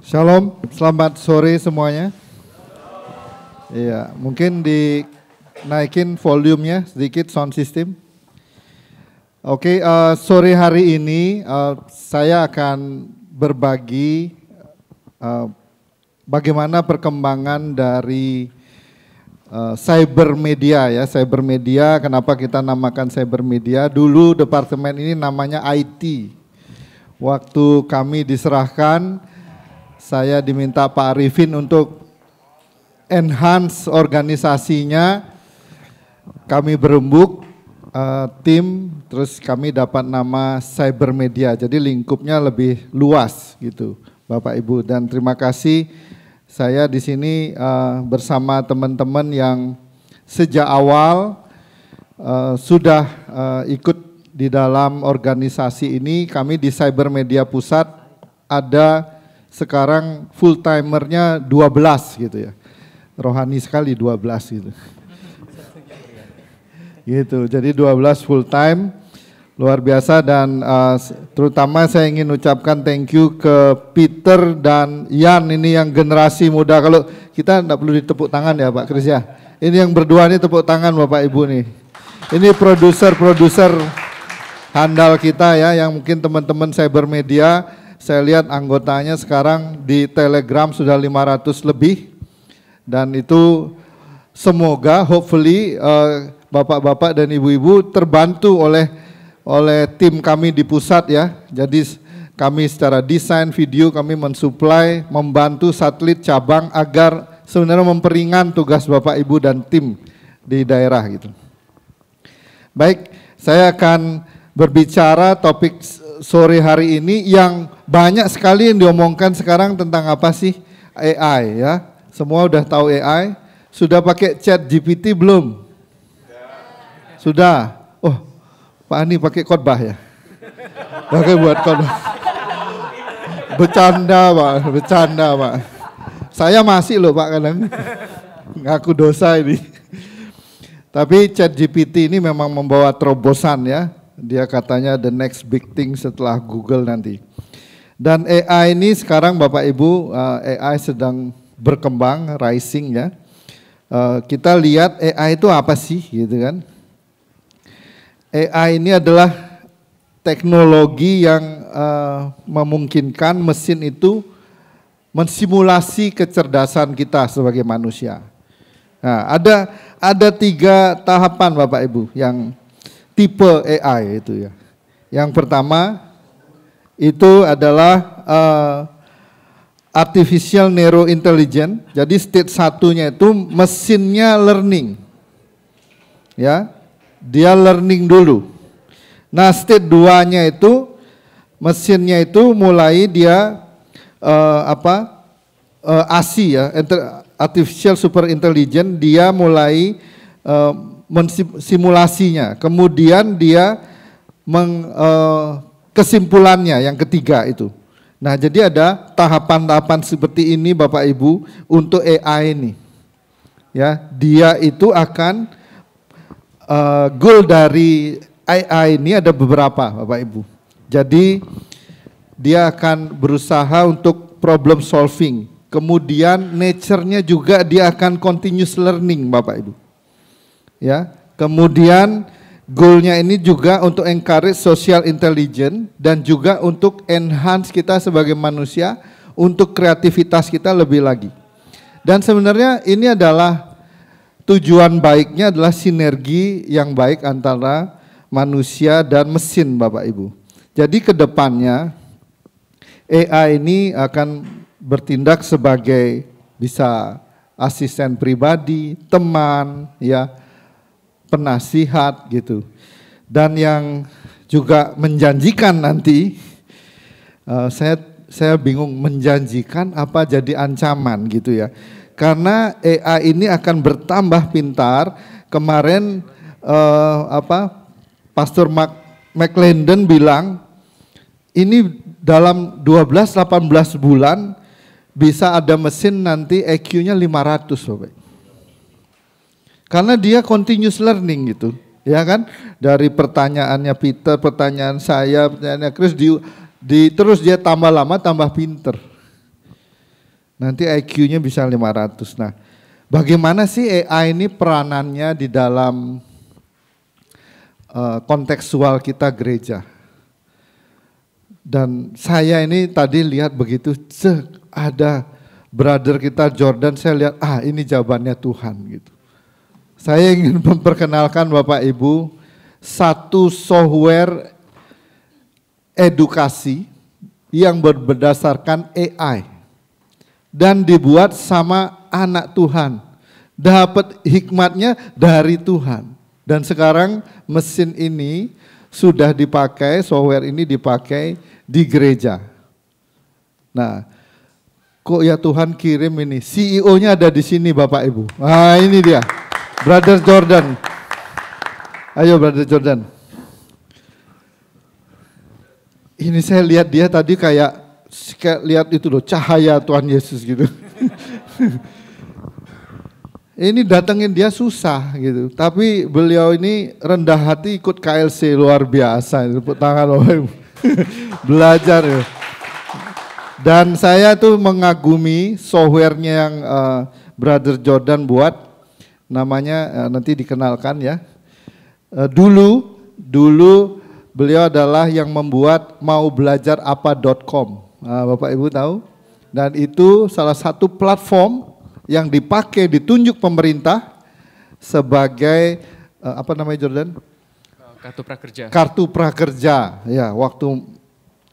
Shalom, selamat sore semuanya. Iya, mungkin dinaikin volumenya sedikit sound system. Oke, sore hari ini saya akan berbagi bagaimana perkembangan dari cyber media ya. Cyber media, kenapa kita namakan cyber media? Dulu departemen ini namanya IT. Waktu kami diserahkan, saya diminta Pak Arifin untuk enhance organisasinya. Kami berembuk tim, terus kami dapat nama cyber media. Jadi lingkupnya lebih luas gitu, Bapak Ibu. Dan terima kasih saya di sini bersama teman-teman yang sejak awal sudah ikut di dalam organisasi ini. Kami di Cyber Media Pusat ada sekarang full timernya 12 gitu ya. Rohani sekali 12 gitu. Gitu. Jadi 12 full time luar biasa, dan terutama saya ingin ucapkan thank you ke Peter dan Yan ini yang generasi muda. Kalau kita enggak perlu ditepuk tangan ya Pak Kris ya. Ini yang berdua ini tepuk tangan Bapak Ibu nih. Ini produser handal kita ya, yang mungkin teman-teman cyber media. Saya lihat anggotanya sekarang di Telegram sudah 500 lebih, dan itu semoga hopefully bapak-bapak dan ibu-ibu terbantu oleh tim kami di pusat ya. Jadi kami secara desain video kami mensuplai, membantu satelit cabang agar sebenarnya memperingan tugas bapak ibu dan tim di daerah gitu. Baik, saya akan berbicara topik sore hari ini yang banyak sekali yang diomongkan sekarang tentang apa sih? AI ya. Semua udah tahu AI. Sudah pakai chat GPT belum? Sudah. Oh, Pak Ani pakai khotbah ya? Pakai buat khotbah. Bercanda Pak. Saya masih loh Pak kadang. Ngaku dosa ini. Tapi chat GPT ini memang membawa terobosan ya. Dia katanya the next big thing setelah Google nanti. Dan AI ini sekarang Bapak Ibu, AI sedang berkembang, rising ya. Kita lihat AI itu apa sih gitu kan. AI ini adalah teknologi yang memungkinkan mesin itu mensimulasi kecerdasan kita sebagai manusia. Nah, ada 3 tahapan Bapak Ibu yang tipe AI itu ya. Yang pertama itu adalah artificial narrow intelligence. Jadi state satunya itu mesinnya learning. Ya. Dia learning dulu. Nah, state 2-nya itu mesinnya itu mulai dia ASI ya, artificial super intelligence, dia mulai mensimulasinya, kemudian dia kesimpulannya yang ketiga itu. Nah, jadi ada tahapan-tahapan seperti ini Bapak Ibu untuk AI ini. Ya, dia itu akan goal dari AI ini ada beberapa Bapak Ibu. Jadi dia akan berusaha untuk problem solving. Kemudian nature-nya juga dia akan continuous learning Bapak Ibu. Ya, kemudian goalnya ini juga untuk encourage social intelligence dan juga untuk enhance kita sebagai manusia, untuk kreativitas kita lebih lagi. Dan sebenarnya ini adalah tujuan baiknya adalah sinergi yang baik antara manusia dan mesin Bapak Ibu. Jadi ke depannya AI ini akan bertindak sebagai bisa asisten pribadi, teman, ya, penasihat gitu. Dan yang juga menjanjikan nanti, saya bingung menjanjikan apa jadi ancaman gitu ya. Karena AI ini akan bertambah pintar. Kemarin Pastor McClendon bilang ini dalam 12-18 bulan bisa ada mesin nanti EQ-nya 500 Bapak. Karena dia continuous learning gitu. Ya kan? Dari pertanyaannya Peter, pertanyaan saya, pertanyaannya Chris, terus dia tambah lama tambah pinter. Nanti IQ-nya bisa 500. Nah, bagaimana sih AI ini peranannya di dalam kontekstual kita gereja? Dan saya ini tadi lihat begitu, ada brother kita Jordan, saya lihat, ini jawabannya Tuhan gitu. Saya ingin memperkenalkan Bapak Ibu satu software edukasi yang berdasarkan AI dan dibuat sama anak Tuhan. Dapat hikmatnya dari Tuhan. Dan sekarang mesin ini sudah dipakai, software ini dipakai di gereja. Nah, kok ya Tuhan kirim ini, CEO-nya ada di sini Bapak Ibu. Nah, ini dia. Brother Jordan. Ayo Brother Jordan. Ini saya lihat dia tadi kayak lihat itu loh, cahaya Tuhan Yesus gitu. Ini datengin dia susah gitu. Tapi beliau ini rendah hati ikut KLC luar biasa. Tepuk tangan Bapak Ibu. Belajar ya. Dan saya tuh mengagumi softwarenya yang Brother Jordan buat. Namanya nanti dikenalkan ya. Dulu beliau adalah yang membuat maubelajarapa.com. Bapak Ibu tahu? Dan itu salah satu platform yang dipakai, ditunjuk pemerintah sebagai apa namanya Jordan? Kartu prakerja. Kartu prakerja. Ya, waktu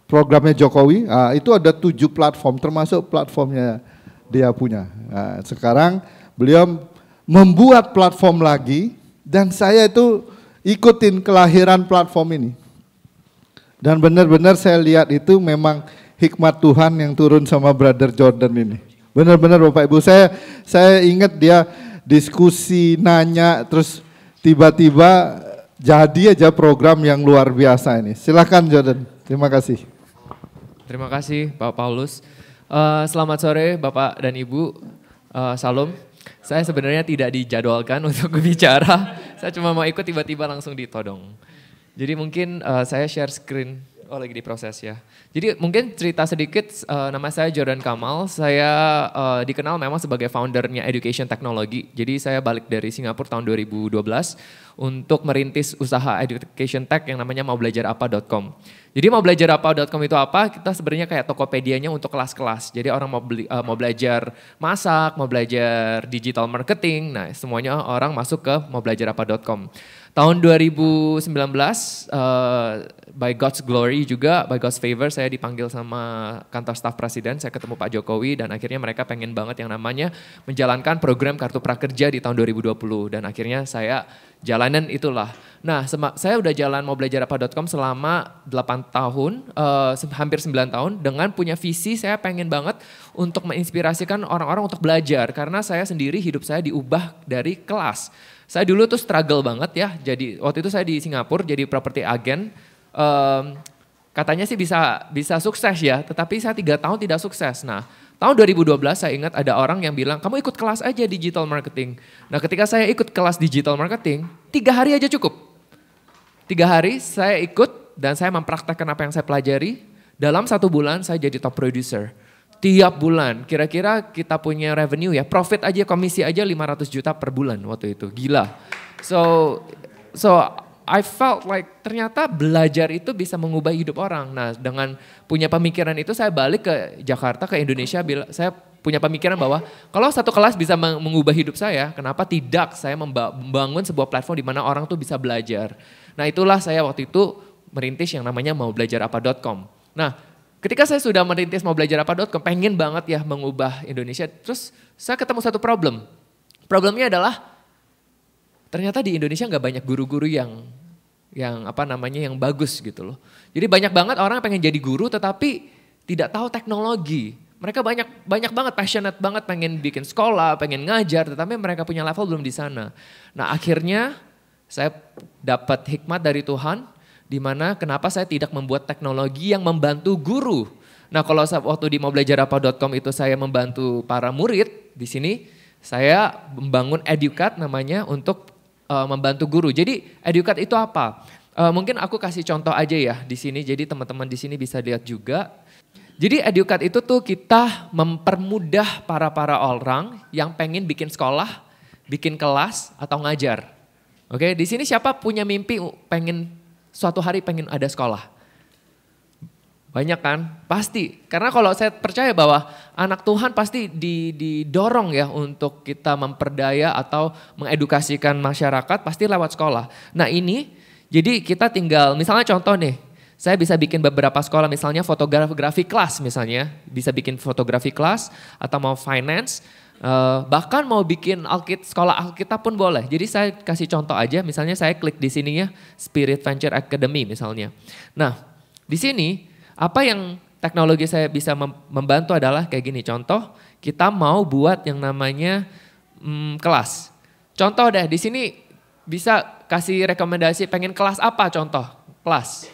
programnya Jokowi, itu ada 7 platform termasuk platformnya dia punya. Nah, sekarang beliau membuat platform lagi dan saya itu ikutin kelahiran platform ini. Dan benar-benar saya lihat itu memang hikmat Tuhan yang turun sama Brother Jordan ini. Benar-benar Bapak Ibu, saya ingat dia diskusi, nanya, terus tiba-tiba jadi aja program yang luar biasa ini. Silakan Jordan, terima kasih. Terima kasih Pak Paulus. Selamat sore Bapak dan Ibu, Salam. Saya sebenarnya tidak dijadwalkan untuk berbicara, saya cuma mau ikut tiba-tiba langsung ditodong. Jadi mungkin saya share screen, lagi diproses ya. Jadi mungkin cerita sedikit, nama saya Jordan Kamal, saya dikenal memang sebagai foundernya Education Technology. Jadi saya balik dari Singapura tahun 2012 untuk merintis usaha Education Tech yang namanya maubelajarapa.com. Jadi maubelajarapa.com itu apa? Kita sebenarnya kayak Tokopedia-nya untuk kelas-kelas. Jadi orang mau belajar masak, mau belajar digital marketing, nah semuanya orang masuk ke maubelajarapa.com. Tahun 2019, by God's glory juga, by God's favor, saya dipanggil sama kantor staf presiden, saya ketemu Pak Jokowi dan akhirnya mereka pengen banget yang namanya menjalankan program Kartu Prakerja di tahun 2020 dan akhirnya saya jalanan itulah. Nah, saya udah jalan maubelajarapa.com selama 8 tahun, hampir 9 tahun dengan punya visi saya pengen banget untuk menginspirasikan orang-orang untuk belajar karena saya sendiri hidup saya diubah dari kelas. Saya dulu tuh struggle banget ya, jadi waktu itu saya di Singapura jadi property agent, katanya sih bisa sukses ya, tetapi saya 3 tahun tidak sukses. Nah, tahun 2012 saya ingat ada orang yang bilang, kamu ikut kelas aja digital marketing. Nah ketika saya ikut kelas digital marketing, 3 hari aja cukup. 3 hari saya ikut dan saya mempraktekkan apa yang saya pelajari, dalam 1 bulan saya jadi top producer. Tiap bulan, kira-kira kita punya revenue ya, profit aja, komisi aja 500 juta per bulan waktu itu, gila. So I felt like ternyata belajar itu bisa mengubah hidup orang. Nah dengan punya pemikiran itu saya balik ke Jakarta, ke Indonesia, saya punya pemikiran bahwa kalau satu kelas bisa mengubah hidup saya, kenapa tidak saya membangun sebuah platform di mana orang tuh bisa belajar. Nah itulah saya waktu itu merintis yang namanya maubelajarapa.com. Nah ketika saya sudah merintis maubelajarapa.com, pengen banget ya mengubah Indonesia. Terus saya ketemu satu problem. Problemnya adalah ternyata di Indonesia nggak banyak guru-guru yang bagus gitu loh. Jadi banyak banget orang yang pengen jadi guru tetapi tidak tahu teknologi. Mereka banyak banget passionate banget pengen bikin sekolah, pengen ngajar, tetapi mereka punya level belum di sana. Nah akhirnya saya dapat hikmat dari Tuhan. Di mana kenapa saya tidak membuat teknologi yang membantu guru. Nah kalau waktu di maubelajarapa.com itu saya membantu para murid, di sini saya membangun Educat namanya untuk membantu guru. Jadi Educat itu apa? Mungkin aku kasih contoh aja ya di sini, jadi teman-teman di sini bisa lihat juga. Jadi Educat itu tuh kita mempermudah para orang yang pengen bikin sekolah, bikin kelas atau ngajar. Oke, di sini siapa punya mimpi pengen suatu hari pengen ada sekolah? Banyak kan? Pasti. Karena kalau saya percaya bahwa anak Tuhan pasti didorong ya untuk kita memperdaya atau mengedukasikan masyarakat pasti lewat sekolah. Nah ini jadi kita tinggal misalnya contoh nih, saya bisa bikin beberapa sekolah misalnya fotografi kelas misalnya, bisa bikin fotografi kelas atau mau finance, bahkan mau bikin sekolah Alkitab pun boleh. Jadi saya kasih contoh aja, misalnya saya klik di sini ya, Spirit Venture Academy misalnya. Nah di sini apa yang teknologi saya bisa membantu adalah kayak gini, contoh kita mau buat yang namanya kelas. Contoh deh di sini bisa kasih rekomendasi pengen kelas apa contoh kelas?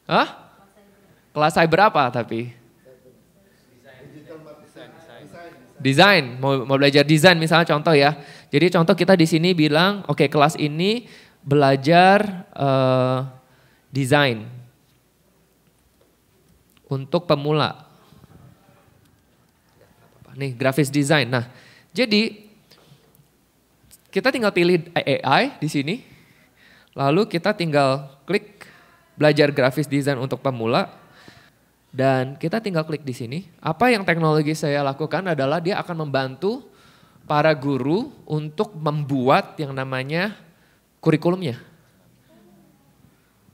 Hah? Kelas cyber apa tapi? Desain, mau belajar desain misalnya contoh ya. Jadi contoh kita di sini bilang, oke, kelas ini belajar desain untuk pemula. Nih grafis desain. Nah, jadi kita tinggal pilih AI di sini. Lalu kita tinggal klik belajar grafis desain untuk pemula. Dan kita tinggal klik di sini. Apa yang teknologi saya lakukan adalah dia akan membantu para guru untuk membuat yang namanya kurikulumnya.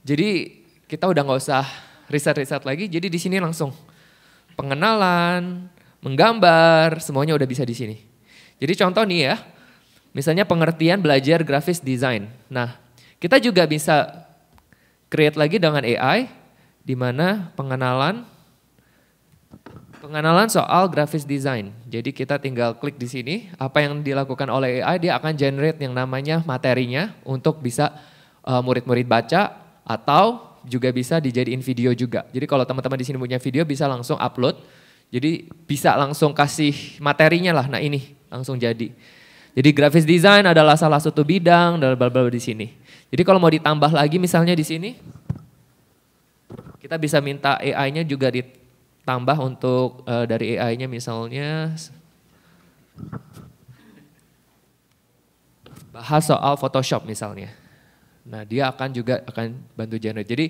Jadi kita udah nggak usah riset-riset lagi. Jadi di sini langsung pengenalan, menggambar, semuanya udah bisa di sini. Jadi contoh nih ya, misalnya pengertian belajar grafis desain. Nah, kita juga bisa create lagi dengan AI, di mana pengenalan soal grafis desain. Jadi kita tinggal klik di sini, apa yang dilakukan oleh AI, dia akan generate yang namanya materinya untuk bisa murid-murid baca atau juga bisa dijadiin video juga. Jadi kalau teman-teman di sini punya video bisa langsung upload. Jadi bisa langsung kasih materinya lah. Nah ini langsung jadi. Jadi grafis desain adalah salah satu bidang dan bla-bla di sini. Jadi kalau mau ditambah lagi misalnya di sini, kita bisa minta AI-nya juga ditambah untuk dari AI-nya misalnya bahas soal Photoshop misalnya. Nah dia akan bantu generate. Jadi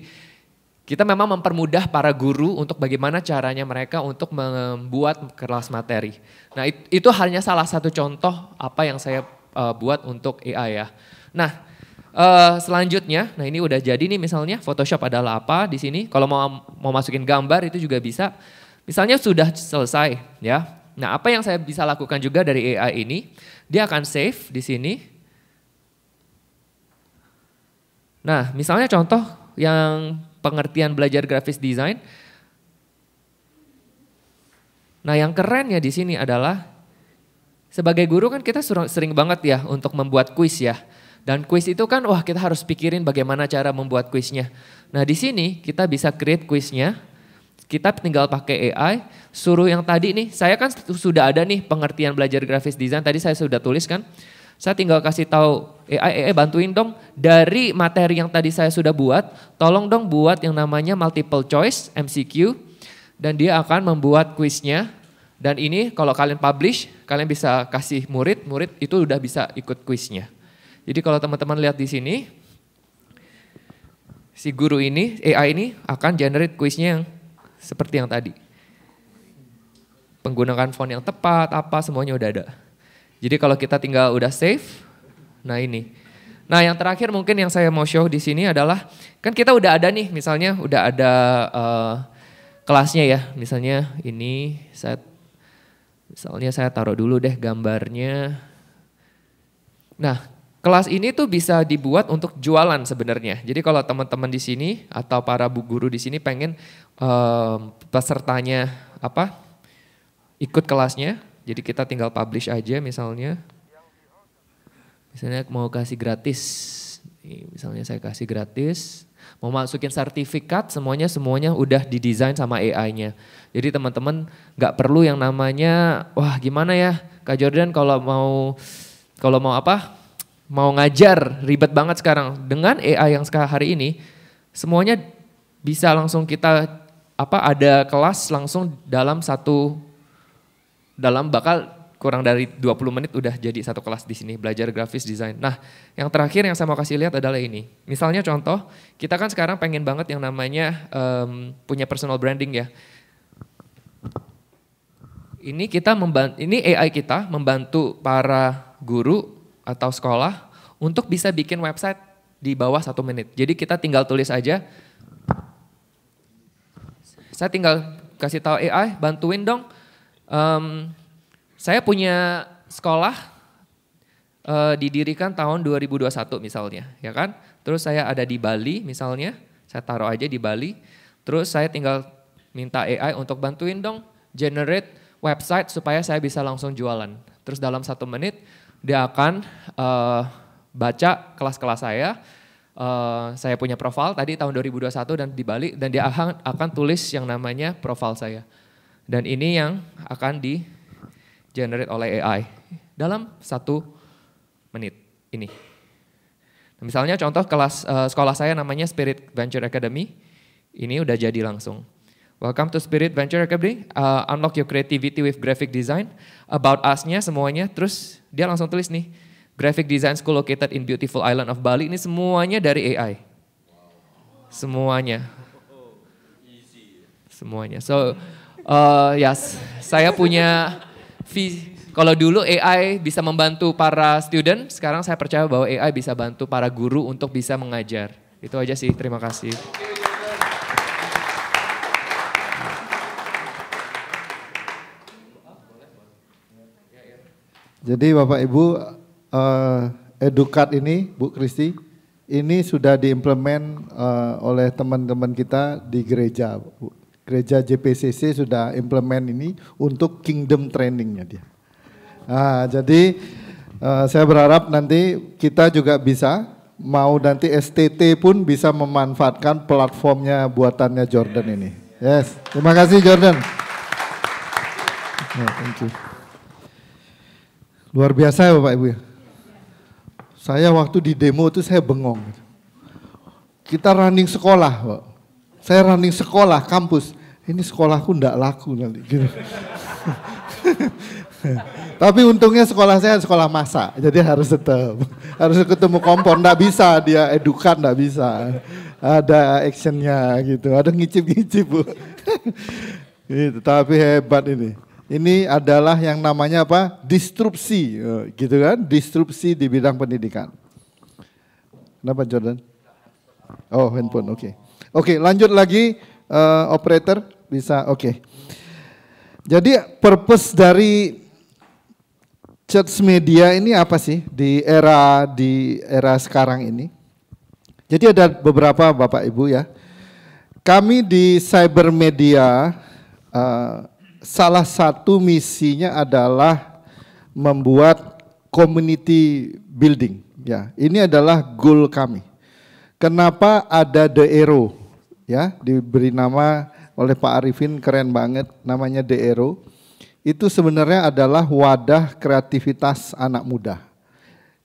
kita memang mempermudah para guru untuk bagaimana caranya mereka untuk membuat kelas materi. Nah itu hanya salah satu contoh apa yang saya buat untuk AI ya. Nah selanjutnya, nah ini udah jadi nih misalnya Photoshop adalah apa di sini. Kalau mau masukin gambar itu juga bisa. Misalnya sudah selesai ya. Nah apa yang saya bisa lakukan juga dari AI ini, dia akan save di sini. Nah misalnya contoh yang pengertian belajar grafis desain. Nah yang keren ya di sini adalah sebagai guru kan kita sering banget ya untuk membuat kuis ya. Dan kuis itu kan wah kita harus pikirin bagaimana cara membuat kuisnya. Nah di sini kita bisa create kuisnya. Kita tinggal pakai AI, suruh yang tadi nih, saya kan sudah ada nih pengertian belajar grafis desain, tadi saya sudah tulis kan. Saya tinggal kasih tahu AI bantuin dong dari materi yang tadi saya sudah buat, tolong dong buat yang namanya multiple choice MCQ dan dia akan membuat kuisnya. Dan ini kalau kalian publish, kalian bisa kasih murid itu udah bisa ikut kuisnya. Jadi kalau teman-teman lihat di sini, si guru ini, AI ini akan generate kuisnya yang seperti yang tadi. Penggunaan font yang tepat, apa semuanya udah ada. Jadi kalau kita tinggal udah save, nah ini. Nah yang terakhir mungkin yang saya mau show di sini adalah, kan kita udah ada nih misalnya udah ada kelasnya ya. Misalnya ini misalnya saya taruh dulu deh gambarnya. Nah kelas ini tuh bisa dibuat untuk jualan sebenarnya. Jadi kalau teman-teman di sini atau para bu guru di sini pengen pesertanya ikut kelasnya. Jadi kita tinggal publish aja misalnya. Misalnya mau kasih gratis. Misalnya saya kasih gratis. Mau masukin sertifikat, semuanya udah didesain sama AI-nya. Jadi teman-teman nggak perlu yang namanya, wah gimana ya Kak Jordan kalau mau apa? Mau ngajar ribet banget sekarang. Dengan AI yang sekarang hari ini, semuanya bisa langsung kita ada kelas langsung dalam bakal kurang dari 20 menit udah jadi satu kelas di sini belajar grafis desain. Nah, yang terakhir yang saya mau kasih lihat adalah ini. Misalnya contoh, kita kan sekarang pengen banget yang namanya punya personal branding ya. Ini AI kita membantu para guru atau sekolah untuk bisa bikin website di bawah 1 menit. Jadi kita tinggal tulis aja. Saya tinggal kasih tahu AI, bantuin dong. Saya punya sekolah didirikan tahun 2021 misalnya, ya kan? Terus saya ada di Bali misalnya, saya taruh aja di Bali. Terus saya tinggal minta AI untuk bantuin dong generate website supaya saya bisa langsung jualan. Terus dalam 1 menit dia akan baca kelas-kelas saya punya profil tadi tahun 2021 dan di Bali dan dia akan tulis yang namanya profil saya. Dan ini yang akan di generate oleh AI dalam 1 menit ini. Nah, misalnya contoh kelas sekolah saya namanya Spirit Venture Academy, ini udah jadi langsung. Welcome to Spirit Venture Academy, unlock your creativity with graphic design. About us-nya semuanya, terus dia langsung tulis nih, graphic design school located in beautiful island of Bali, ini semuanya dari AI. Semuanya. Semuanya. So, saya punya kalau dulu AI bisa membantu para student, sekarang saya percaya bahwa AI bisa bantu para guru untuk bisa mengajar. Itu aja sih, terima kasih. Jadi Bapak Ibu, Edukat ini, Bu Kristi, ini sudah diimplement oleh teman-teman kita di gereja. Gereja JPCC sudah implement ini untuk kingdom trainingnya dia. Nah, jadi saya berharap nanti kita juga bisa, mau nanti STT pun bisa memanfaatkan platformnya buatannya Jordan ini. Yes, terima kasih Jordan. Thank you. Luar biasa ya Bapak Ibu ya. Saya waktu di demo itu saya bengong. Kita running sekolah, Pak. Saya running sekolah, kampus. Ini sekolahku enggak laku nanti. Gitu. Tapi untungnya sekolah saya sekolah masa, jadi harus ketemu kompor. Enggak bisa dia edukan, enggak bisa. Ada actionnya gitu, ada ngicip-ngicip Bu. Gitu, tapi hebat ini. Ini adalah yang namanya apa? Disrupsi, gitu kan? Disrupsi di bidang pendidikan. Kenapa Jordan? Oh handphone, oke. Oke, lanjut lagi operator bisa, oke. Jadi purpose dari church media ini apa sih di era sekarang ini? Jadi ada beberapa Bapak Ibu ya. Kami di Cyber Media salah satu misinya adalah membuat community building. Ya, ini adalah goal kami. Kenapa ada The Arrow? Ya, diberi nama oleh Pak Arifin, keren banget, namanya The Arrow. Itu sebenarnya adalah wadah kreativitas anak muda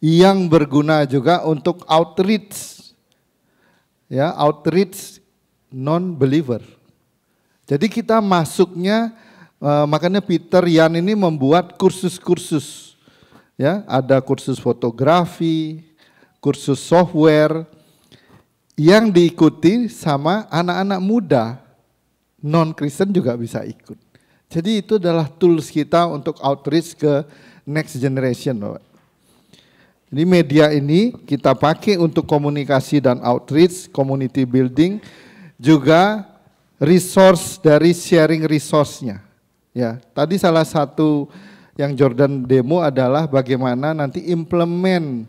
yang berguna juga untuk outreach, ya, outreach non-believer. Jadi kita masuknya. Makanya Peter Yan ini membuat kursus-kursus, ya, ada kursus fotografi, kursus software yang diikuti sama anak-anak muda, non-Kristen juga bisa ikut. Jadi itu adalah tools kita untuk outreach ke next generation, Bapak. Jadi media ini kita pakai untuk komunikasi dan outreach, community building, juga resource dari sharing resource-nya. Ya, tadi salah satu yang Jordan demo adalah bagaimana nanti implement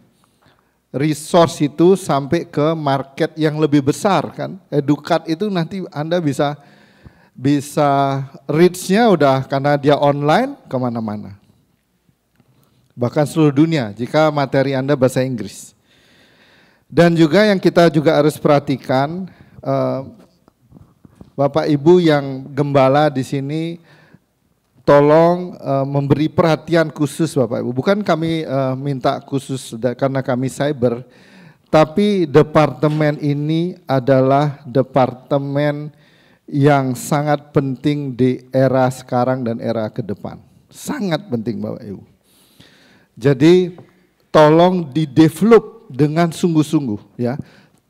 resource itu sampai ke market yang lebih besar kan. Edukat itu nanti Anda bisa reach-nya udah karena dia online kemana-mana. Bahkan seluruh dunia jika materi Anda bahasa Inggris. Dan juga yang kita juga harus perhatikan, Bapak Ibu yang gembala di sini, tolong memberi perhatian khusus Bapak Ibu. Bukan kami minta khusus karena kami cyber, tapi departemen ini adalah departemen yang sangat penting di era sekarang dan era ke depan. Sangat penting Bapak Ibu. Jadi tolong di-develop dengan sungguh-sungguh ya.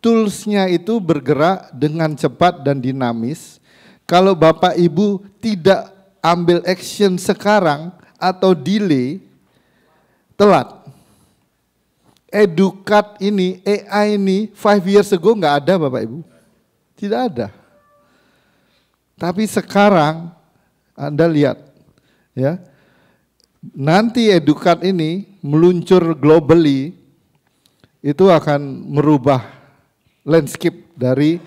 Toolsnya itu bergerak dengan cepat dan dinamis. Kalau Bapak Ibu tidak ambil action sekarang atau delay, telat. Educat ini, AI ini 5 years ago nggak ada Bapak Ibu. Tidak ada. Tapi sekarang Anda lihat ya. Nanti Educat ini meluncur globally, itu akan merubah landscape dari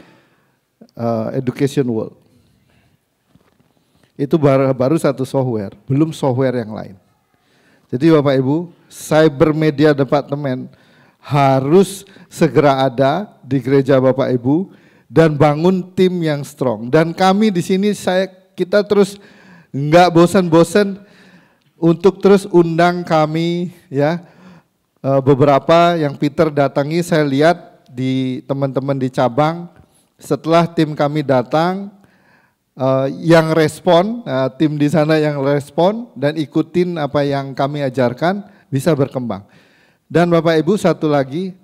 education world. Itu baru satu software, belum software yang lain. Jadi Bapak Ibu, Cyber Media Department harus segera ada di gereja Bapak Ibu dan bangun tim yang strong. Dan kami di sini kita terus nggak bosan-bosan untuk terus undang kami ya. Beberapa yang Peter datangi saya lihat di teman-teman di cabang, setelah tim kami datang, yang respon, tim di sana yang respon dan ikutin apa yang kami ajarkan bisa berkembang. Dan Bapak Ibu satu lagi,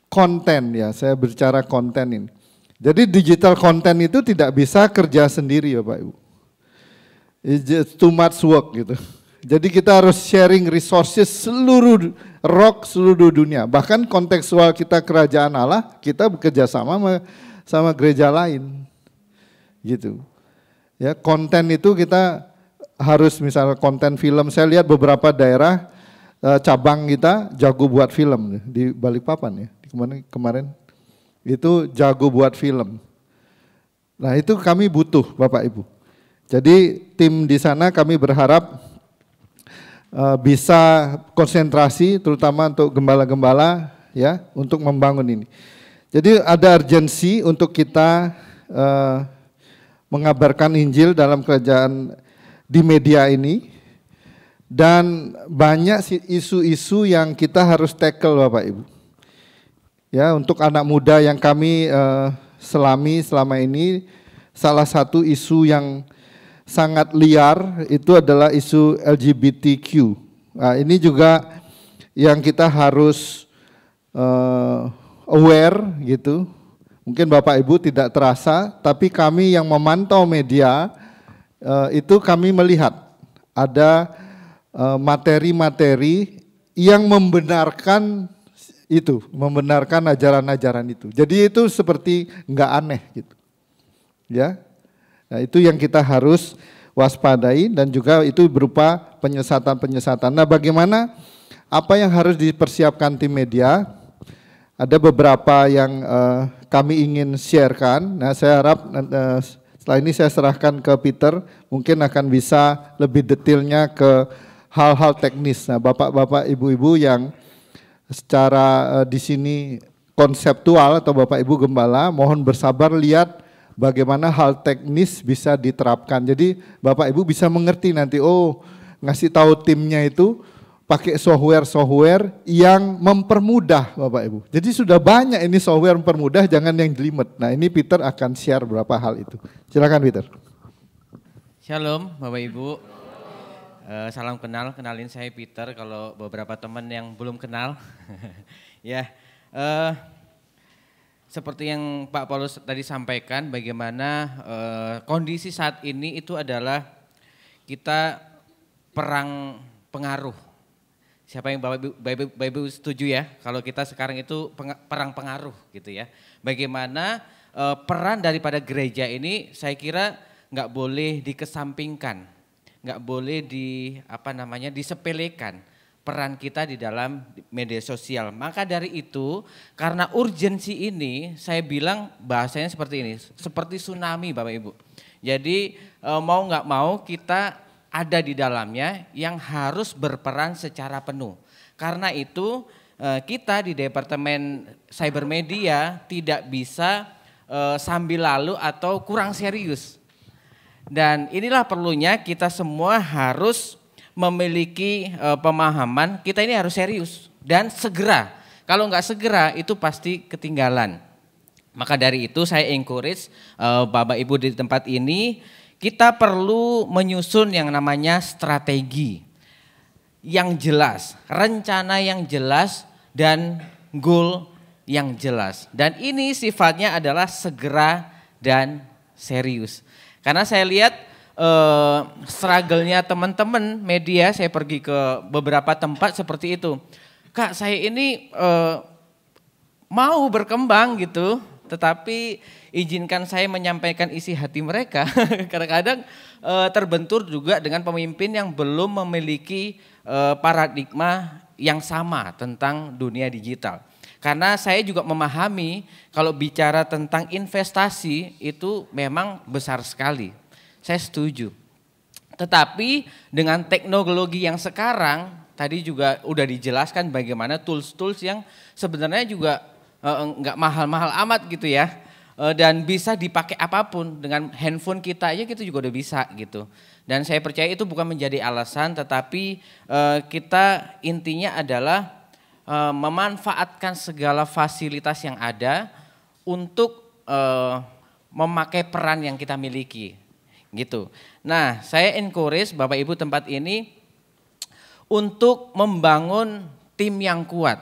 konten ya, saya bicara konten ini. Jadi digital konten itu tidak bisa kerja sendiri Bapak Ibu. It's just too much work gitu. Jadi kita harus sharing resources seluruh dunia. Bahkan kontekstual kita kerajaan Allah, kita bekerja sama gereja lain. Gitu. Ya, konten itu kita harus misalnya konten film. Saya lihat beberapa daerah cabang kita jago buat film di Balikpapan ya. Kemarin itu jago buat film. Nah, itu kami butuh Bapak Ibu. Jadi tim di sana kami berharap bisa konsentrasi terutama untuk gembala-gembala ya untuk membangun ini. Jadi ada urgensi untuk kita mengabarkan Injil dalam kerajaan di media ini dan banyak isu-isu yang kita harus tackle Bapak Ibu. Ya, untuk anak muda yang kami selama ini salah satu isu yang sangat liar itu adalah isu LGBTQ. Nah, ini juga yang kita harus aware gitu. Mungkin Bapak Ibu tidak terasa, tapi kami yang memantau media itu kami melihat ada materi-materi yang membenarkan itu, membenarkan ajaran-ajaran itu. Jadi itu seperti nggak aneh gitu, ya. Nah, itu yang kita harus waspadai dan juga itu berupa penyesatan-penyesatan. Nah, bagaimana apa yang harus dipersiapkan tim media? Ada beberapa yang kami ingin sharekan. Nah, saya harap setelah ini saya serahkan ke Peter, mungkin akan bisa lebih detailnya ke hal-hal teknis. Nah, Bapak-bapak, Ibu-ibu yang secara di sini konseptual atau Bapak Ibu gembala, mohon bersabar lihat bagaimana hal teknis bisa diterapkan. Jadi Bapak Ibu bisa mengerti nanti, oh ngasih tahu timnya itu pakai software yang mempermudah Bapak Ibu. Jadi sudah banyak ini software mempermudah, jangan yang jelimet. Nah, ini Peter akan share beberapa hal itu. Silakan Peter. Shalom Bapak Ibu. Salam kenal, kenalin saya Peter kalau beberapa teman yang belum kenal. Ya. Seperti yang Pak Paulus tadi sampaikan, bagaimana kondisi saat ini itu adalah kita perang pengaruh. Siapa yang Bapak Ibu setuju ya? Kalau kita sekarang itu perang pengaruh gitu ya. Bagaimana peran daripada gereja ini saya kira nggak boleh dikesampingkan, nggak boleh disepelekan. Peran kita di dalam media sosial. Maka dari itu, karena urgensi ini, saya bilang bahasanya seperti ini, seperti tsunami Bapak Ibu. Jadi mau nggak mau kita ada di dalamnya yang harus berperan secara penuh. Karena itu kita di Departemen Cybermedia tidak bisa sambil lalu atau kurang serius. Dan inilah perlunya kita semua harus memiliki pemahaman, kita ini harus serius dan segera. Kalau nggak segera itu pasti ketinggalan. Maka dari itu saya encourage Bapak Ibu di tempat ini, kita perlu menyusun yang namanya strategi yang jelas, rencana yang jelas dan goal yang jelas. Dan ini sifatnya adalah segera dan serius. Karena saya lihat struggle-nya teman-teman media, saya pergi ke beberapa tempat seperti itu. Kak, saya ini mau berkembang gitu, tetapi izinkan saya menyampaikan isi hati mereka. Kadang-kadang terbentur juga dengan pemimpin yang belum memiliki paradigma yang sama tentang dunia digital. Karena saya juga memahami kalau bicara tentang investasi itu memang besar sekali. Saya setuju. Tetapi dengan teknologi yang sekarang, tadi juga udah dijelaskan bagaimana tools-tools yang sebenarnya juga enggak mahal-mahal amat gitu ya. Dan bisa dipakai apapun, dengan handphone kita aja kita juga udah bisa gitu. Dan saya percaya itu bukan menjadi alasan, tetapi kita intinya adalah memanfaatkan segala fasilitas yang ada untuk memakai peran yang kita miliki gitu. Nah, saya encourage Bapak Ibu tempat ini untuk membangun tim yang kuat.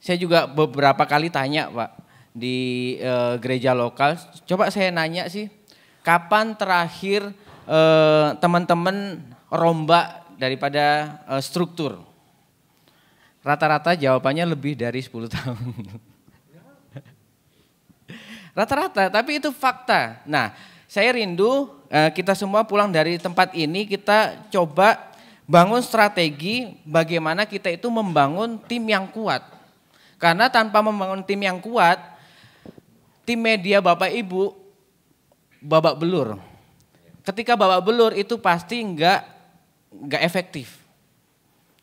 Saya juga beberapa kali tanya Pak di gereja lokal, coba saya nanya sih, kapan terakhir teman-teman rombak daripada struktur? Rata-rata jawabannya lebih dari 10 tahun. Rata-rata, tapi itu fakta. Nah, saya rindu kita semua pulang dari tempat ini, kita coba bangun strategi bagaimana kita itu membangun tim yang kuat. Karena tanpa membangun tim yang kuat, tim media Bapak Ibu babak belur. Ketika babak belur itu pasti enggak efektif.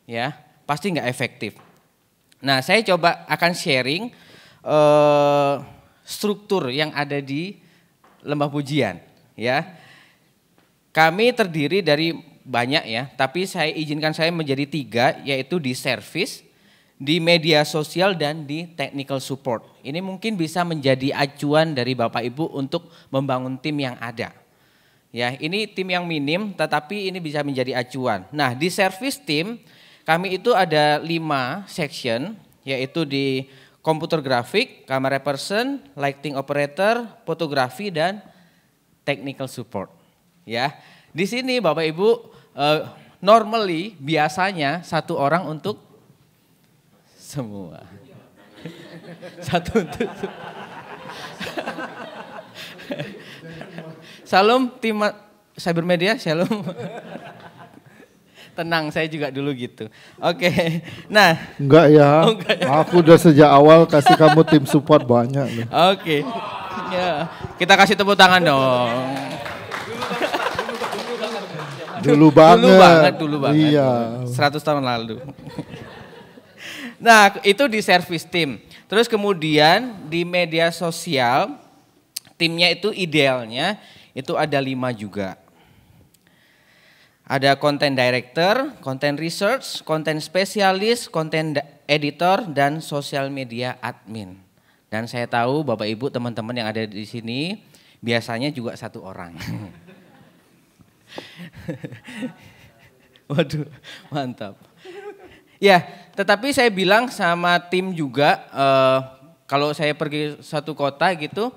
Ya, pasti enggak efektif. Nah, saya coba akan sharing struktur yang ada di Lembah Pujian, ya. Kami terdiri dari banyak ya, tapi saya izinkan saya menjadi 3, yaitu di service, di media sosial dan di technical support. Ini mungkin bisa menjadi acuan dari Bapak Ibu untuk membangun tim yang ada. Ya, ini tim yang minim tetapi ini bisa menjadi acuan. Nah, di service team kami itu ada 5 section, yaitu di komputer grafik, kamera person, lighting operator, fotografi dan technical support. Ya, di sini Bapak Ibu normally biasanya 1 orang untuk semua. 1 untuk Shalom tim Cybermedia, shalom. Tenang, saya juga dulu gitu. Oke. Nah, enggak ya. Enggak ya. Aku udah sejak awal kasih kamu tim support banyak loh. Oke. Ya, kita kasih tepuk tangan dong. Dulu banget. Iya. 100 tahun lalu. Nah, itu di service team. Terus kemudian di media sosial, timnya itu idealnya itu ada 5 juga. Ada content director, content research, content spesialis, content editor, dan social media admin. Dan saya tahu Bapak Ibu teman-teman yang ada di sini biasanya juga 1 orang. Waduh, mantap. Ya, tetapi saya bilang sama tim juga, kalau saya pergi satu kota gitu,